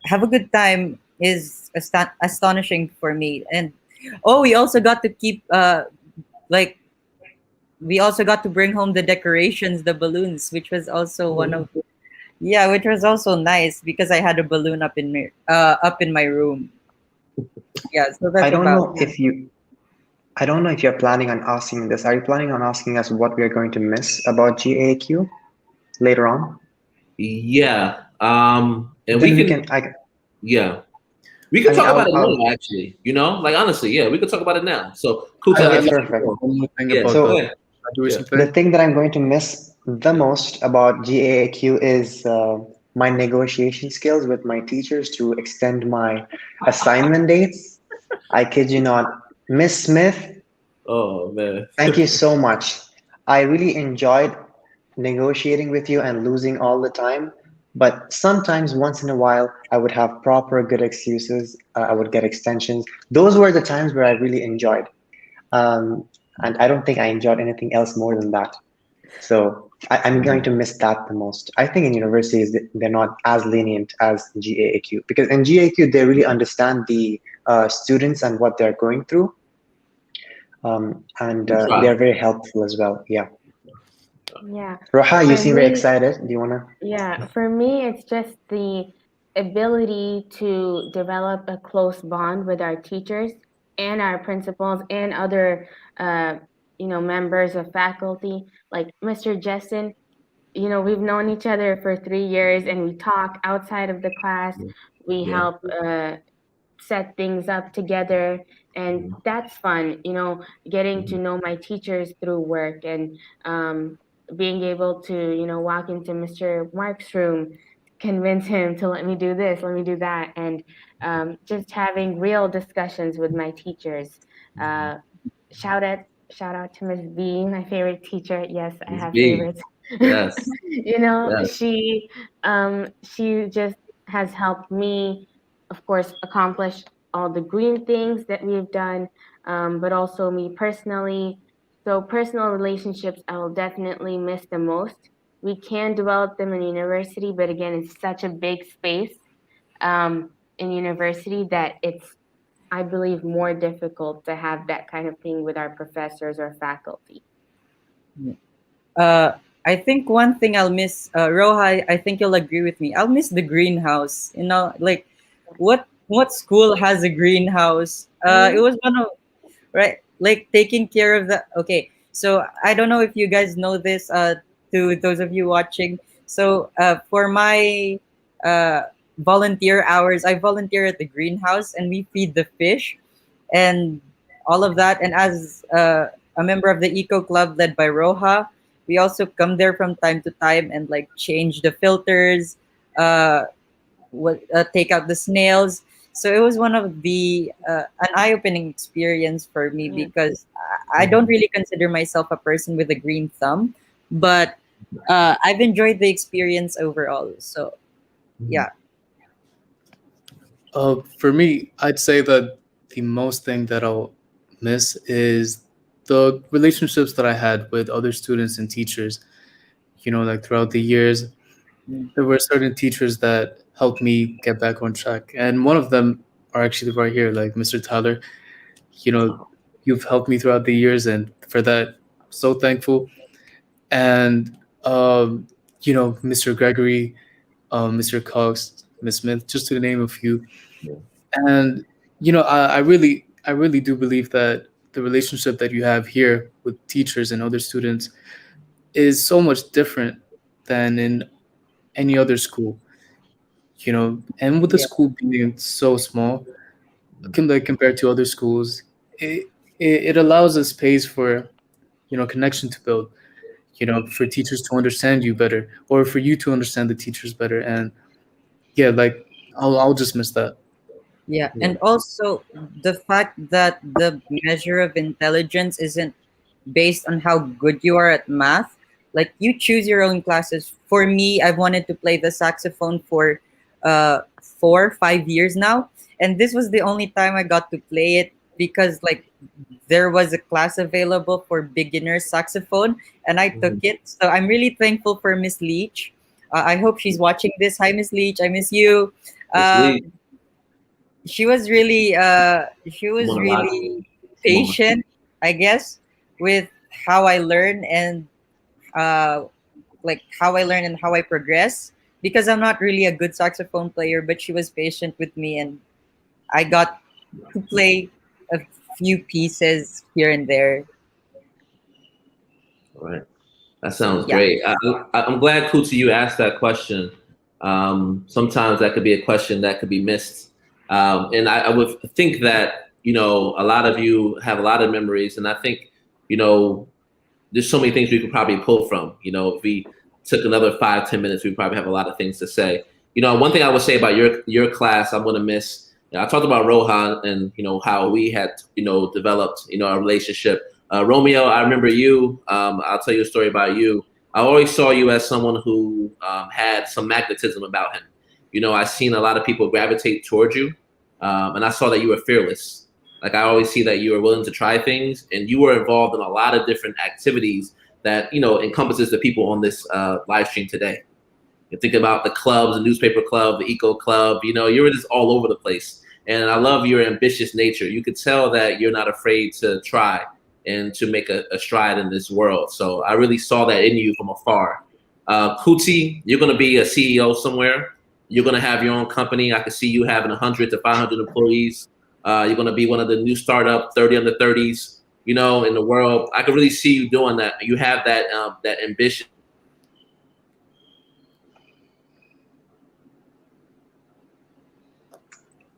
have a good time is astonishing for me. And oh, we also got to keep like we also got to bring home the decorations, the balloons, which was also one of yeah, which was also nice because I had a balloon up in my room. Yeah, so
I
that's
don't
about.
know if you I don't know if you're planning on asking this. Are you planning on asking us what we are going to miss about GAQ later on?
Yeah. And we
Then we
can,
can.
yeah, we
I
can
mean,
talk about it
I'll
now, actually, like honestly, yeah, we can talk about it now. So, Kuta,
I
if
just
you,
perfect.
one more thing
yeah,
about
go
the
So
ahead. Yeah.
graduation
the
thing.
thing that I'm going to miss the
Yeah.
most about GAAQ is my negotiation skills with my teachers to extend my assignment dates. I kid you not. Miss Smith,
Oh, man.
thank you so much. I really enjoyed negotiating with you and losing all the time. But sometimes, once in a while, I would have proper good excuses. I would get extensions. Those were the times where I really enjoyed. Um, and I don't think I enjoyed anything else more than that. So I'm going to miss that the most. I think in universities they're not as lenient as GAAQ because in GAAQ they really understand the students and what they're going through, and
We try.
they're very helpful as well. Yeah,
Yeah.
Roha, you
For
seem very
me,
excited. Do you wanna?
Yeah, for me, it's just the ability to develop a close bond with our teachers and our principals and other, uh, members of faculty. Like Mr. Justin, we've known each other for 3 years and we talk outside of the class. We
Yeah.
help set things up together, and
Mhm.
that's fun. Getting to
Mhm.
know my teachers through work and um, being able to walk into Mr. Mark's room, convince him to let me do this, let me do that, and just having real discussions with my teachers. uh, shout out shout out to Miss B, my favorite teacher. Yes, I
It's
have
big.
favorites.
Yes.
You know,
Yes.
she just has helped me, of course, accomplish all the green things that we've done, but also me personally. So personal relationships I will definitely miss the most. We can develop them in university, but again, it's such a big space in university that it's, I believe, more difficult to have that kind of thing with our professors or faculty.
Uh, I think one thing I'll miss, Roha, I think you'll agree with me. I'll miss the greenhouse. You know, like what school has a greenhouse? It
Mm,
was one of right, like taking care of the. Okay, so I don't know if you guys know this. To those of you watching, so for my uh volunteer hours, I volunteer at the greenhouse, and we feed the fish and all of that. And as a member of the eco club led by Roha, we also come there from time to time and like change the filters, uh, take out the snails. So it was one of the an eye-opening experience for me
yeah.
because I don't really consider myself a person with a green thumb, but I've enjoyed the experience overall. So
Mhm.
yeah,
For me, I'd say that the most thing that I'll miss is the relationships that I had with other students and teachers. You know, like throughout the years,
mm,
there were certain teachers that helped me get back on track. And one of them are actually right here, like Mr. Tyler. You know, you've helped me throughout the years, and for that, I'm so thankful. And, you know, Mr. Gregory, Mr. Cox, Miss Smith, just to name a few.
Yeah.
And you know, I really do believe that the relationship that you have here with teachers and other students is so much different than in any other school. You know, and with the
yeah,
school being so small, like compared to other schools, it allows a space for, you know, connection to build. You know, for teachers to understand you better, or for you to understand the teachers better. And yeah, like I'll just miss that.
yeah,
Yeah.
and also the fact that the measure of intelligence isn't based on how good you are at math. Like you choose your own classes. For me, I've wanted to play the saxophone for 4 5 years now, and this was the only time I got to play it because like there was a class available for beginner saxophone, and I took
Mhm.
it. So I'm really thankful for Miss Leach. I hope she's watching this. Hi, Miss Leach. I miss you.
Miss
Um,
Lee,
she
come
was
on, Elijah.
really
Come on.
patient, I guess, with how I learn and uh like how I learn and how I progress because I'm not really a good saxophone player, but she was patient with me and I got to play a few pieces here and there.
All right. That
So
sounds
yeah.
great. I'm glad, Kuta, you asked that question. Sometimes that could be a question that could be missed. And I would think that, you know, a lot of you have a lot of memories. And I think, you know, there's so many things we could probably pull from. You know, if we took another 5, 10 minutes, we'd probably have a lot of things to say. You know, one thing I would say about your class, I'm going to miss. You know, I talked about Rohan and you know how we had developed our relationship. Romeo, I remember you. I'll tell you a story about you. I always saw you as someone who had some magnetism about him. You know, I seen a lot of people gravitate towards you, and I saw that you were fearless. Like I always see that you are willing to try things, and you were involved in a lot of different activities that encompasses the people on this live stream today. You think about the clubs, the newspaper club, the eco club. You know, you're just all over the place, and I love your ambitious nature. You could tell that you're not afraid to try and to make a stride in this world. So I really saw that in you from afar. Kuti, you're going to be a CEO somewhere. You're going to have your own company. I could see you having 100 to 500 employees. You're going to be one of the new startup 30 under 30s, in the world. I could really see you doing that. You have that ambition.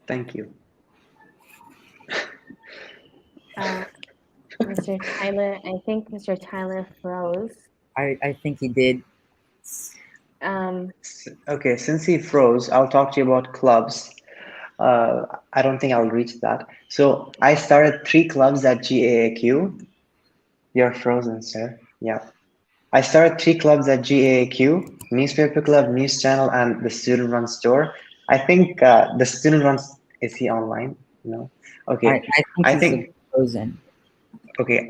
Thank you.
Uh, Mr. Tyler, I think Mr. Tyler froze.
I think he did.
Um,
Okay, since he froze, I'll talk to you about clubs. I don't think I'll reach that. So I started 3 clubs at GAAQ. You're frozen, sir. Yeah. I started 3 clubs at GAAQ: newspaper club, news channel, and the student run store. I think the student runs, is he online? No. Okay.
I think
I
he's
think
frozen.
okay.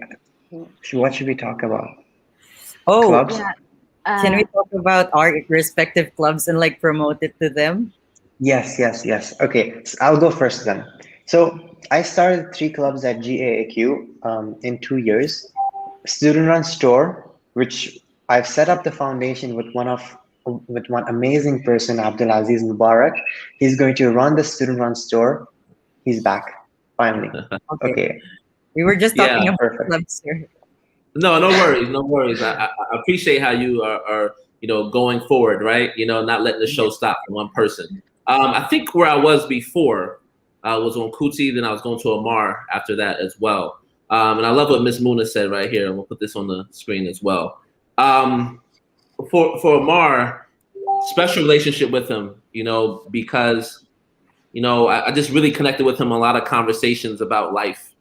So what should we talk about?
Oh,
Clubs?
Yeah.
can we talk about our respective clubs and like promote it to them?
Yes, yes, yes. Okay, so I'll go first then. So I started 3 clubs at GAAQ in 2 years. Student run store, which I've set up the foundation with one amazing person, Abdulaziz Mubarak. He's going to run the student run store. He's back finally.
Okay.
Okay,
We were just
Yeah,
talking about
perfect.
clubs, sir.
No, no worries, no worries. I appreciate how you are, going forward, right? Not letting the show stop for one person. I think where I was before was on Kuti, then I was going to Amar after that as well. And I love what Miss Muna said right here, and we'll put this on the screen as well. For Amar, special relationship with him, because I just really connected with him, a lot of conversations about life.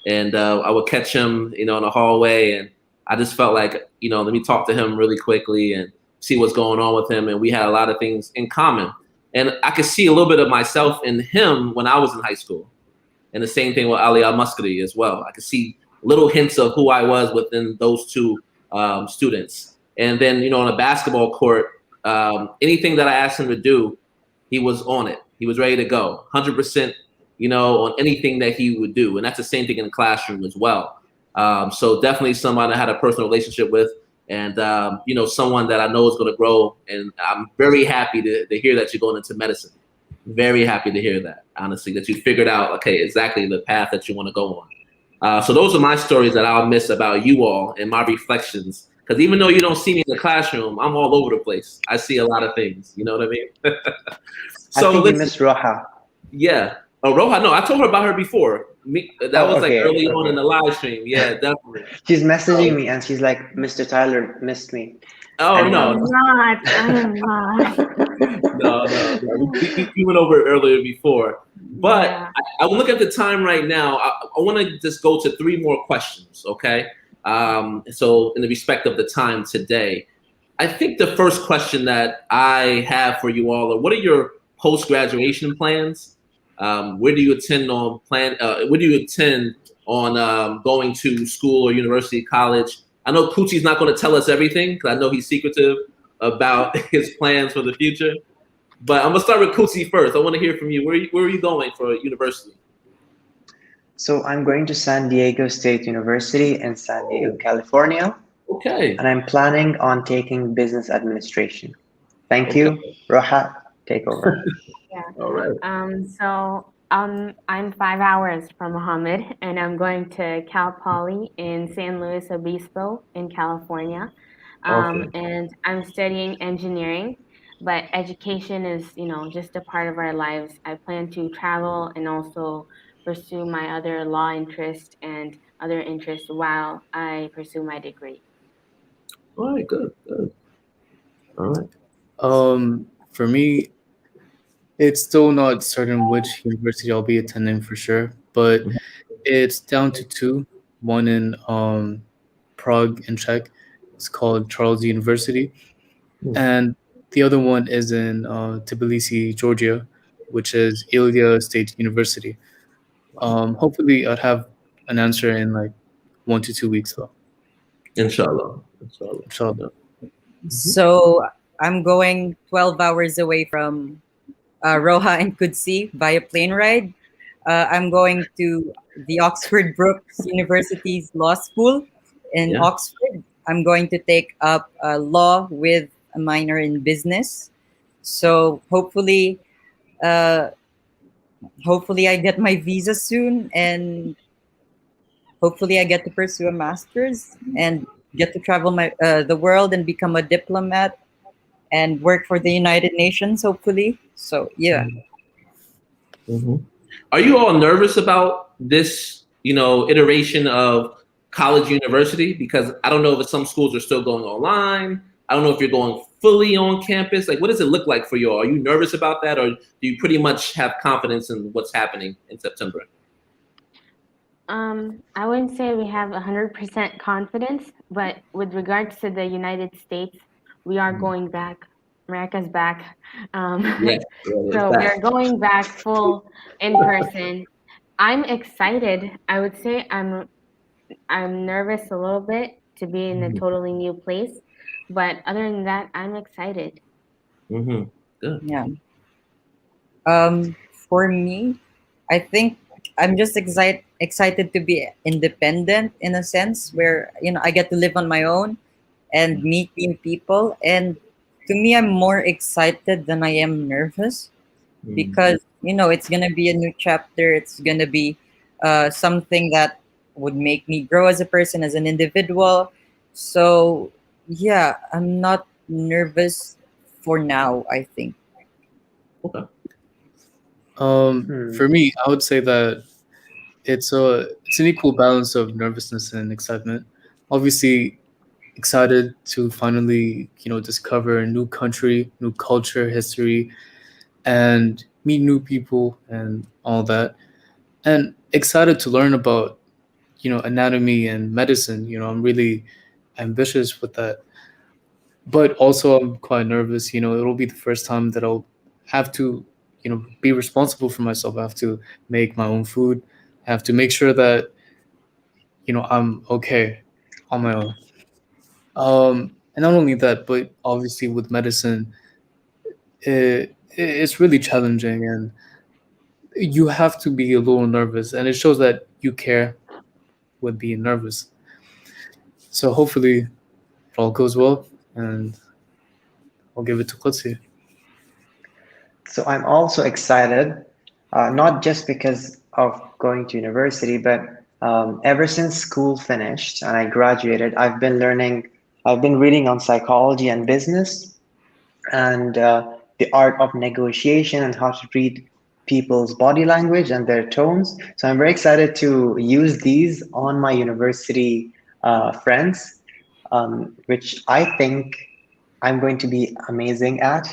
And I would catch him, in the hallway, and I just felt like, let me talk to him really quickly and see what's going on with him. And we had a lot of things in common. And I could see a little bit of myself in him when I was in high school. And the same thing with Ali Al-Muscari as well. I could see little hints of who I was within those two students. And then, on a basketball court, anything that I asked him to do, he was on it. He was ready to go, 100%, on anything that he would do. And that's the same thing in the classroom as well. So definitely someone I had a personal relationship with, and, someone that I know is going to grow. And I'm very happy to hear that you're going into medicine. Very happy to hear that, honestly, that you figured out, okay, exactly the path that you want to go on. So those are my stories that I'll miss about you all and my reflections. Because even though you don't see me in the classroom, I'm all over the place. I see a lot of things. You know what I mean?
I think you missed Roha.
Yeah. Oh, Roha, no, I told her about her before. That was
okay,
like early on in the live stream. Yeah, definitely.
She's messaging me and she's like, Mr. Tyler missed me.
Oh,
And,
no.
I am not.
No. We went over it earlier before. But
Yeah.
I will look at the time right now. I want to just go to 3 more questions, okay? So in the respect of the time today, I think the first question that I have for you all are, what are your post-graduation plans? Where do you intend on going to school or university, college? I know Kuchi's not going to tell us everything because I know he's secretive about his plans for the future. But I'm gonna start with Kuchi first. I want to hear from you. Where are you going for university?
So I'm going to San Diego State University in San Diego, California.
Okay.
And I'm planning on taking business administration. Thank you. Roha, take over.
Yeah.
All right.
So I'm 5 hours from Muhammad, and I'm going to Cal Poly in San Luis Obispo in California. And I'm studying engineering, but education is, just a part of our lives. I plan to travel and also pursue my other law interest and other interests while I pursue my degree.
All right. Good. All right.
For me, it's still not certain which university I'll be attending for sure, but it's down to 2. One in Prague in Czech. It's called Charles University, and the other one is in Tbilisi, Georgia, which is Ilya State University. Hopefully, I'd have an answer in like 1 to 2 weeks, though.
Inshallah.
Inshallah.
So I'm going 12 hours away from Roha and Kudsi via plane ride. I'm going to the Oxford Brookes University's law school in Oxford. I'm going to take up law with a minor in business. So hopefully I get my visa soon, and hopefully I get to pursue a master's and get to travel the world and become a diplomat and work for the United Nations, hopefully. So yeah.
Mm-hmm. Are you all nervous about this, iteration of college university? Because I don't know if some schools are still going online. I don't know if you're going fully on campus. Like, what does it look like for you all? Are you nervous about that, or do you pretty much have confidence in what's happening in September?
I wouldn't say we have 100% confidence, but with regards to the United States, we are going back. America's back. Um,
Yes, yeah, it's
so
back.
we're going back full in person. I'm excited. I would say I'm nervous a little bit to be in a totally new place, but other than that, I'm excited.
Mm-hmm. Good.
Yeah. For me, I think I'm just excited to be independent in a sense where I get to live on my own and meet new people. And to me, I'm more excited than I am nervous
Mm.
because it's gonna be a new chapter. It's gonna be something that would make me grow as a person, as an individual. So yeah, I'm not nervous for now, I think.
Okay.
Hmm.
For me, I would say that it's an equal balance of nervousness and excitement. Obviously, excited to finally discover a new country, new culture, history, and meet new people and all that. And excited to learn about anatomy and medicine. I'm really ambitious with that, but also I'm quite nervous. It'll be the first time that I'll have to be responsible for myself. I have to make my own food. I have to make sure that I'm okay on my own. And not only that, but obviously with medicine, it's really challenging, and you have to be a little nervous, and it shows that you care with being nervous. So hopefully it all goes well, and I'll give it to Qudsi.
So I'm also excited, not just because of going to university, but ever since school finished and I graduated, I've been reading on psychology and business and the art of negotiation and how to read people's body language and their tones. So I'm very excited to use these on my university friends, which I think I'm going to be amazing at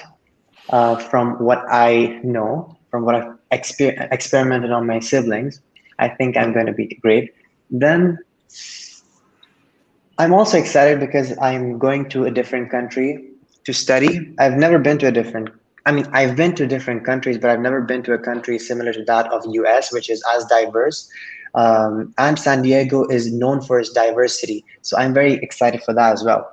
from what I know, from what I've experimented on my siblings. I think I'm going to be great. Then I'm also excited because I'm going to a different country to study. I mean, I've been to different countries, but I've never been to a country similar to that of US, which is as diverse. And San Diego is known for its diversity. So I'm very excited for that as well.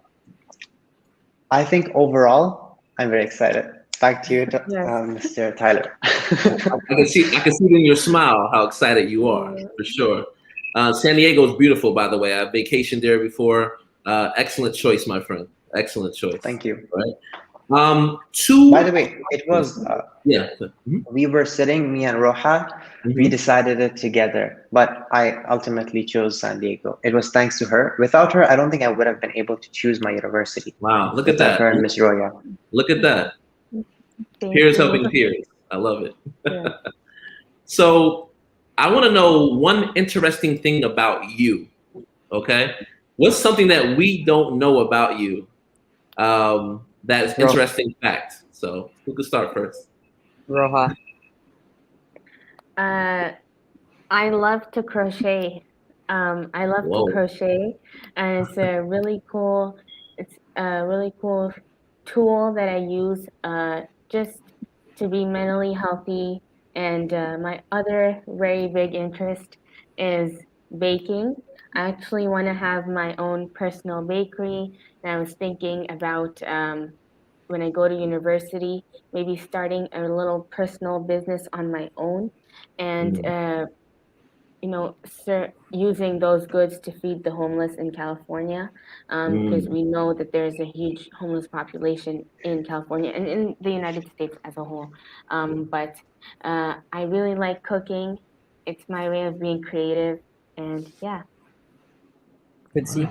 I think overall, I'm very excited. Back to you,
Yes.
Mr. Tyler.
I can see it in your smile how excited you are,
Yeah.
for sure. San Diego is beautiful, by the way. I vacationed there before. Excellent choice, my friend. Excellent choice.
Thank you.
Right.
By the
Two.
way, it was
Yeah. Mhm.
we were sitting, me and Roha, we
Mhm.
decided it together, but I ultimately chose San Diego. It was thanks to her. Without her, I don't think I would have been able to choose my university.
Wow. Look at
Without
that.
her and Miss Roya.
Look at that.
Thank
Peers
you.
helping peers. I love it.
Yeah.
So I want to know one interesting thing about you. Okay. What's something that we don't know about you? That's
Ro-
interesting fact. So who could start first?
Roha.
Uh, I love to crochet. I love to
Whoa.
crochet, and it's a really cool. It's a really cool tool that I use just to be mentally healthy. And my other very big interest is baking. I actually want to have my own personal bakery, and I was thinking about when I go to university, maybe starting a little personal business on my own, and
Mm,
using those goods to feed the homeless in California, because
mm.
we know that there's a huge homeless population in California and in the United States as a whole. But I really like cooking. It's my way of being creative, and yeah.
Could see.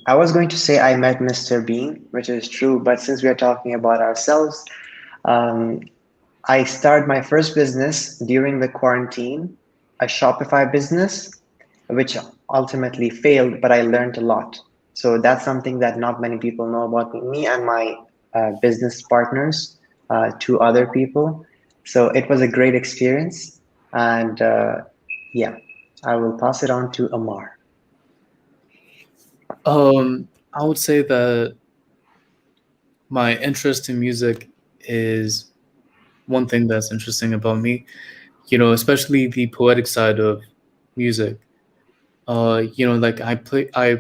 I was going to say I met Mr. Bean, which is true, but since we are talking about ourselves, um, I started my first business during the quarantine, a Shopify business, which ultimately failed, but I learned a lot. So that's something that not many people know about me and my business partners, two other people. So it was a great experience. And Yeah, I will pass it on to Amar.
I would say that my interest in music is one thing that's interesting about me. Especially the poetic side of music. Like I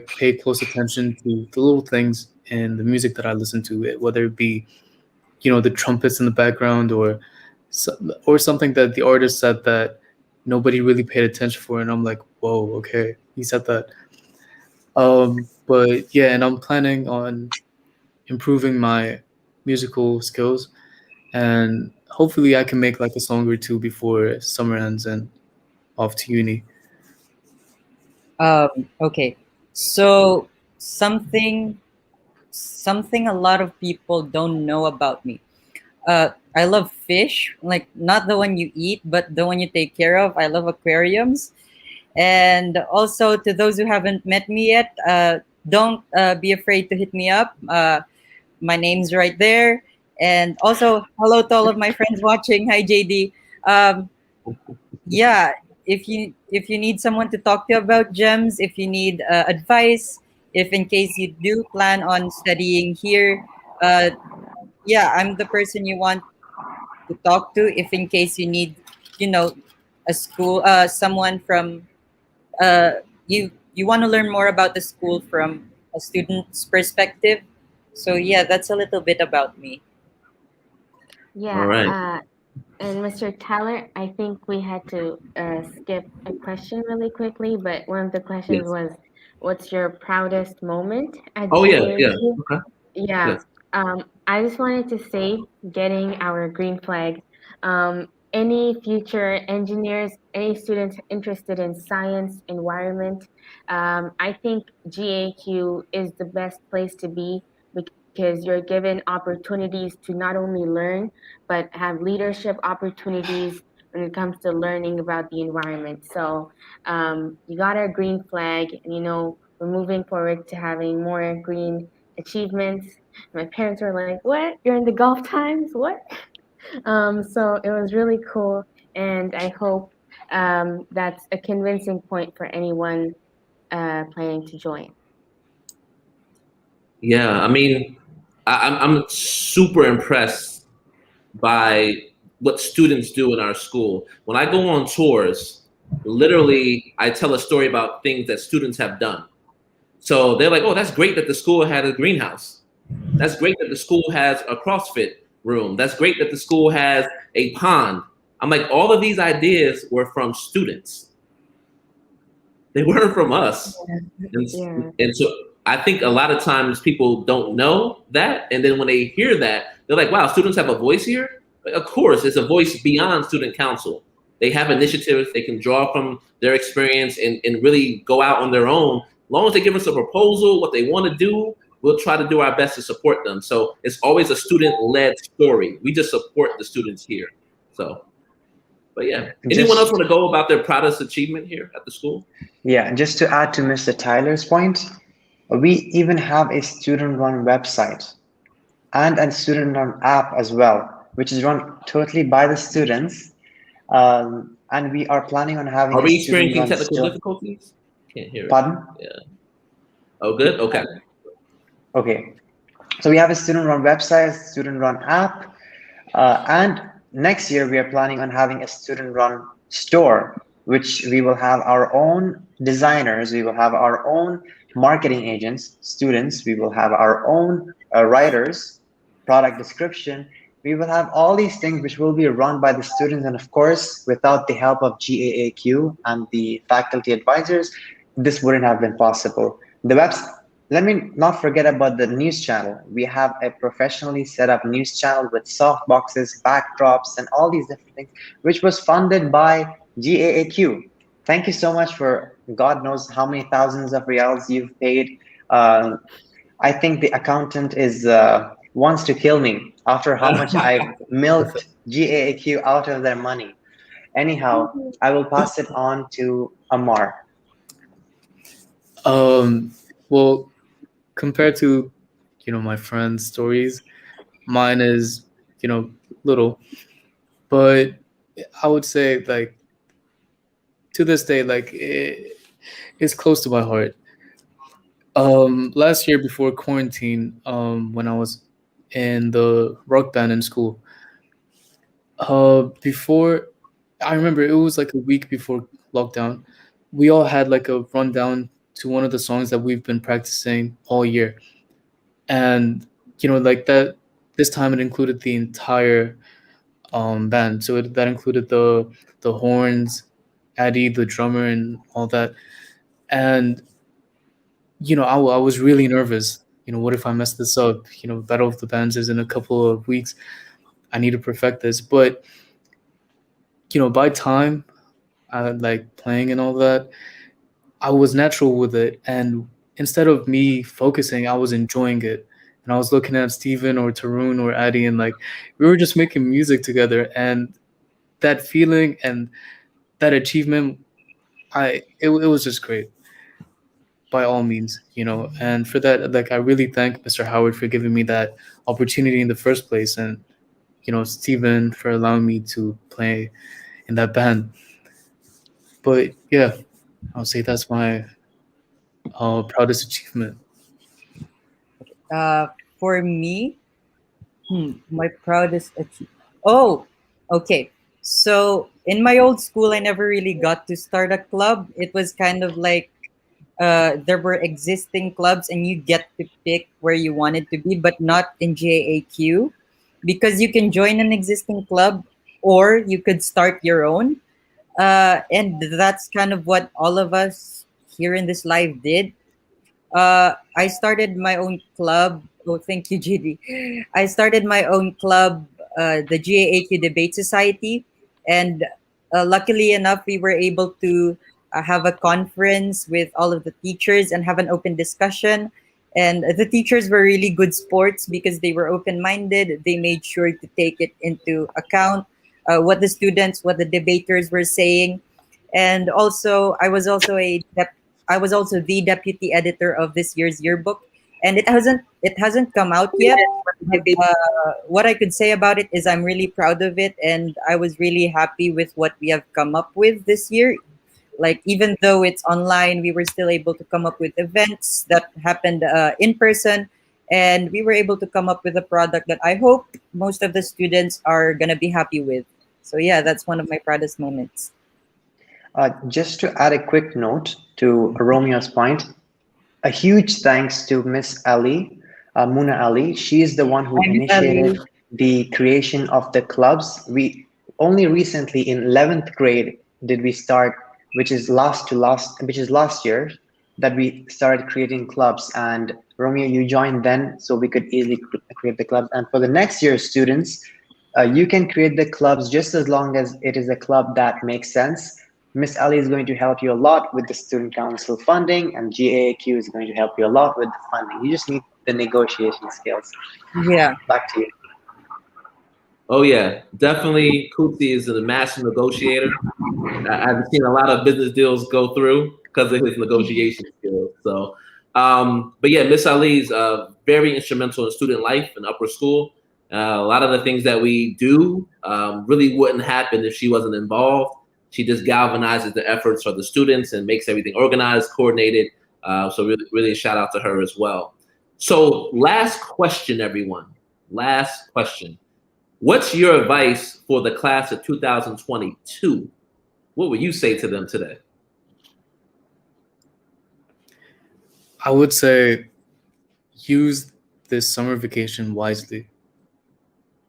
pay close attention to the little things in the music that I listen to, whether it be the trumpets in the background, or something that the artist said that nobody really paid attention for, and I'm like, whoa, okay, he said that. But yeah, and I'm planning on improving my musical skills, and hopefully I can make like a song or two before summer ends and off to uni.
Okay, so something something a lot of people don't know about me. I love fish, like not the one you eat, but the one you take care of. I love aquariums. And also, to those who haven't met me yet, don't be afraid to hit me up. My name's right there. And also, hello to all of my friends watching. Hi, JD. Um, yeah, if you need someone to talk to about gems, if you need advice, if in case you do plan on studying here, uh, yeah, I'm the person you want to talk to. If in case you need, you know, a school, someone from you want to learn more about the school from a student's perspective. So yeah, that's a little bit about me.
All
Yeah,
right.
and Mr. Tyler, I think we had to skip a question really quickly, but one of the questions
Yes.
was, what's your proudest moment at
Oh yeah. Yeah.
GAQ?
Okay.
Yeah,
Yes.
I just wanted to say, getting our green flag, any future engineers, any students interested in science, environment, I think GAQ is the best place to be because you're given opportunities to not only learn, but have leadership opportunities when it comes to learning about the environment. So you got our green flag, and we're moving forward to having more green achievements. My parents were like, "What? You're in the Gulf Times? What?" So it was really cool, and I hope that's a convincing point for anyone planning to join.
Yeah. I mean, I'm super impressed by what students do in our school. When I go on tours, literally, I tell a story about things that students have done. So they're like, "Oh, that's great that the school had a greenhouse. That's great that the school has a CrossFit room. That's great that the school has a pond." I'm like, all of these ideas were from students. They weren't from us. And,
Yeah.
and so I think a lot of times people don't know that. And then when they hear that, they're like, wow, students have a voice here? Like, of course, it's a voice beyond student council. They have initiatives, they can draw from their experience and really go out on their own. As long as they give us a proposal, what they want to do, we'll try to do our best to support them. So it's always a student-led story. We just support the students here. So, but yeah. Anyone else
Just
want to go about their proudest achievement here at the school?
Yeah, just to add to Mr. Tyler's point, we even have a student-run website and a student-run app as well, which is run totally by the students. And we are planning on having
Are
a
we experiencing
student-run
technical
store.
difficulties? Can't hear it.
Pardon?
Yeah. Oh, good. Okay.
Okay. So we have a student-run website, student-run app, and next year we are planning on having a student-run store, which we will have our own designers, we will have our own marketing agents, students, we will have our own writers, product description. We will have all these things which will be run by the students, and of course, without the help of GAAQ and the faculty advisors, this wouldn't have been possible. The website, let me not forget about the news channel. We have a professionally set up news channel with soft boxes, backdrops, and all these different things, which was funded by GAAQ. Thank you so much for God knows how many thousands of reals you've paid. Uh, I think the accountant is wants to kill me after how much I've milked GAAQ out of their money. Anyhow, I will pass it on to Amar.
Well, compared to my friends' stories, mine is little, but I would say like to this day, like it's close to my heart. Last year before quarantine, when I was in the rock band in school, before I remember it was like a week before lockdown, we all had like a rundown to one of the songs that we've been practicing all year, and like that. This time it included the entire band, so that included the horns, Addy, the drummer, and all that. And I was really nervous. What if I mess this up? Battle of the Bands is in a couple of weeks. I need to perfect this. But by time I like playing and all that, I was natural with it. And instead of me focusing, I was enjoying it. And I was looking at Steven or Tarun or Addy, and like we were just making music together. And that feeling and that achievement, it was just great. By all means, and for that, like, I really thank Mr. Howard for giving me that opportunity in the first place, and Steven for allowing me to play in that band. But yeah, I'll say that's my proudest achievement.
For me, my proudest achievement. Oh, okay. So in my old school, I never really got to start a club. It was kind of like there were existing clubs and you get to pick where you wanted to be, but not in JAQ, because you can join an existing club or you could start your own. And that's kind of what all of us here in this live did. I started my own club. Oh, thank you, GD. I started my own club, the GAAQ Debate Society, and luckily enough, we were able to have a conference with all of the teachers and have an open discussion. And the teachers were really good sports because they were open-minded. They made sure to take it into account, what the students, what the debaters were saying, and also I was also the deputy editor of this year's yearbook, and it hasn't come out yet. What I could say about it is I'm really proud of it, and I was really happy with what we have come up with this year. Like, even though it's online, we were still able to come up with events that happened in person, and we were able to come up with a product that I hope most of the students are gonna be happy with. So yeah, that's one of my proudest moments.
Just to add a quick note to Romeo's point, a huge thanks to Miss Ali, Muna Ali. She is the one who
Hi, Miss
initiated
Ali.
the creation of the clubs. We only recently in 11th grade did we start, which is last year, that we started creating clubs. And Romeo, you joined then, so we could easily create the clubs. And for the next year students, you can create the clubs just as long as it is a club that makes sense. Miss Ali is going to help you a lot with the student council funding, and GAAQ is going to help you a lot with the funding. You just need the negotiation skills.
Yeah.
Back to you.
Oh yeah, definitely. Kuti is a master negotiator. I've seen a lot of business deals go through because of his negotiation skills. So, but yeah, Miss Ali's very instrumental in student life and upper school. A lot of the things that we do really wouldn't happen if she wasn't involved. She just galvanizes the efforts of the students and makes everything organized, coordinated. So really, really a shout out to her as well. So last question, everyone. Last question. What's your advice for the class of 2022? What would you say to them today?
I would say use this summer vacation wisely.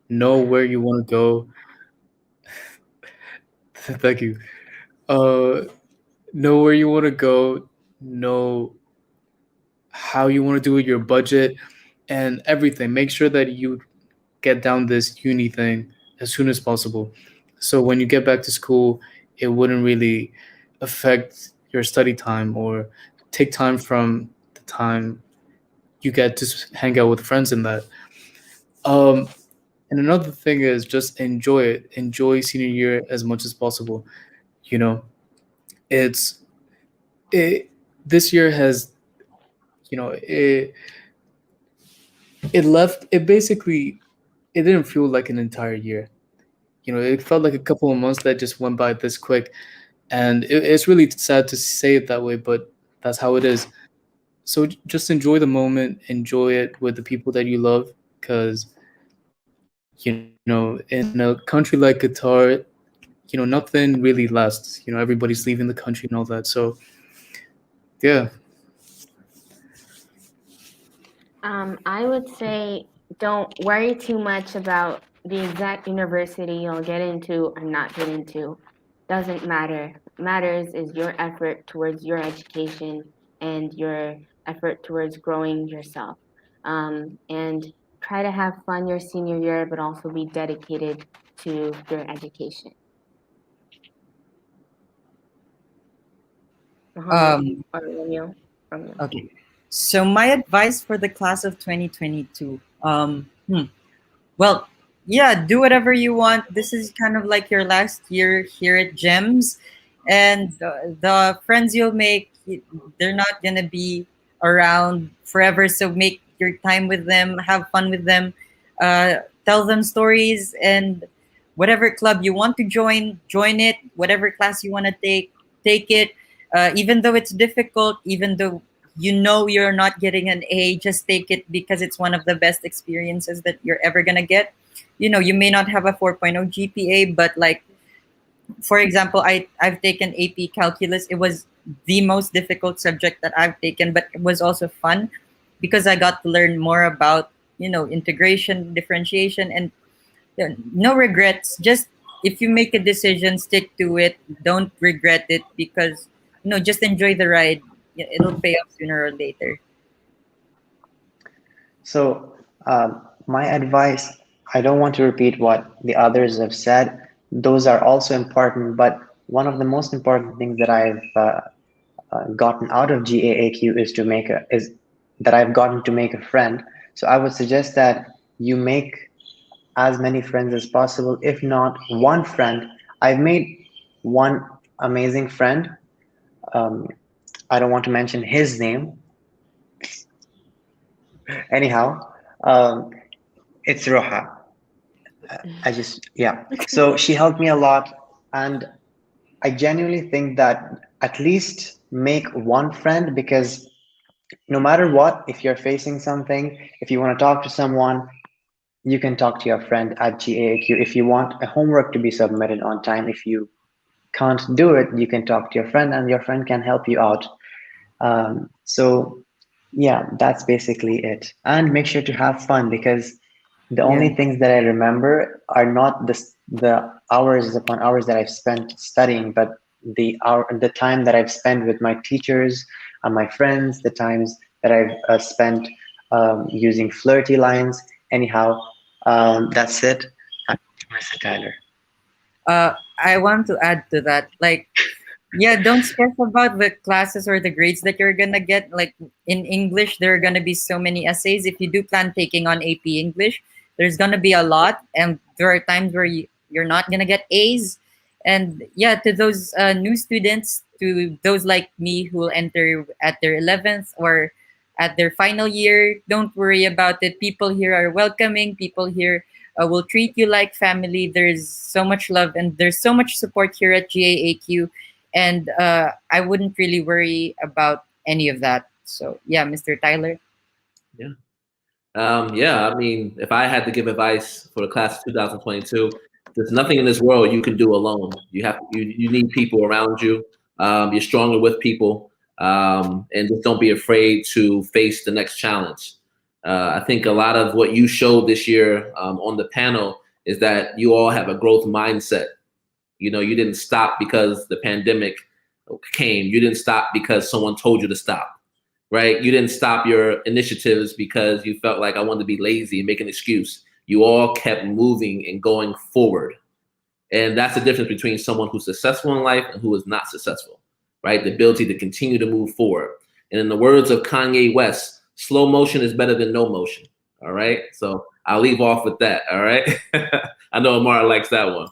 Know where you want to go. Thank you. Know where you want to go. Know how you want to do it, your budget, and everything. Make sure that you get down this uni thing as soon as possible. So when you get back to school, it wouldn't really affect your study time or take time from the time you get to hang out with friends and that. And another thing is just enjoy it. Enjoy senior year as much as possible. You know, it's it. This year has, it left. It basically, it didn't feel like an entire year. It felt like a couple of months that just went by this quick. And it's really sad to say it that way, but that's how it is. So just enjoy the moment, enjoy it with the people that you love, because in a country like Qatar, nothing really lasts. Everybody's leaving the country and all that. So yeah.
I would say don't worry too much about the exact university you'll get into or not get into. Doesn't matter. Matters is your effort towards your education and your effort towards growing yourself. And try to have fun your senior year, but also be dedicated to your education. Muhammad
Um,
or Romeo? Romeo.
okay. So my advice for the class of 2022. Well, yeah, do whatever you want. This is kind of like your last year here at GEMS, and the friends you'll make, they're not gonna be around forever. So make your time with them, have fun with them, tell them stories, and whatever club you want to join it. Whatever class you want to take it. Even though it's difficult, even though you're not getting an A, just take it because it's one of the best experiences that you're ever gonna get. You may not have a 4.0 GPA, but like, for example, I've taken AP calculus. It was the most difficult subject that I've taken, but it was also fun because I got to learn more about integration, differentiation, and no regrets. Just if you make a decision, stick to it. Don't regret it because just enjoy the ride. It'll pay off sooner or later.
So, my advice, I don't want to repeat what the others have said. Those are also important, but one of the most important things that I've gotten out of GAAQ is that I've gotten to make a friend. So I would suggest that you make as many friends as possible, if not one friend. I've made one amazing friend. I don't want to mention his name. Anyhow, it's Roha. Yeah. So she helped me a lot, and I genuinely think that at least make one friend, because no matter what, if you're facing something, if you want to talk to someone, you can talk to your friend at GAAQ. If you want a homework to be submitted on time, if you can't do it, you can talk to your friend and your friend can help you out. So yeah, that's basically it. And make sure to have fun, because the only things that I remember are not the hours upon hours that I've spent studying, but the time that I've spent with my teachers and my friends, the times that I've spent using flirty lines. Anyhow, that's it. Mr. Tyler.
I want to add to that, like, yeah, don't stress about the classes or the grades that you're gonna get. Like in English, there are gonna be so many essays. If you do plan taking on AP English, there's gonna be a lot, and there are times where you're not gonna get A's. And yeah, to those new students, to those like me who will enter at their 11th or at their final year, don't worry about it. People here are welcoming. People here will treat you like family. There's so much love and there's so much support here at GAAQ, and I wouldn't really worry about any of that. So yeah, Mr. Tyler.
Yeah. Yeah, I mean, if I had to give advice for the class of 2022, there's nothing in this world you can do alone. You need people around you. You're stronger with people, and just don't be afraid to face the next challenge. I think a lot of what you showed this year on the panel is that you all have a growth mindset. You didn't stop because the pandemic came. You didn't stop because someone told you to stop. Right? You didn't stop your initiatives because you felt like I wanted to be lazy and make an excuse. You all kept moving and going forward. And that's the difference between someone who's successful in life and who is not successful, right? The ability to continue to move forward. And in the words of Kanye West, slow motion is better than no motion. All right. So I'll leave off with that. All right. I know Amara likes that one.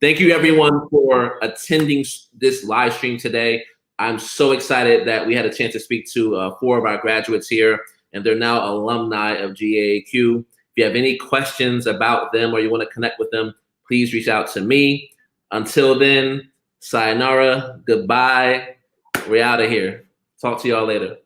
Thank you everyone for attending this live stream today. I'm so excited that we had a chance to speak to 4 of our graduates here, and they're now alumni of GAAQ. If you have any questions about them or you want to connect with them, please reach out to me. Until then, sayonara, goodbye. We're out of here. Talk to y'all later.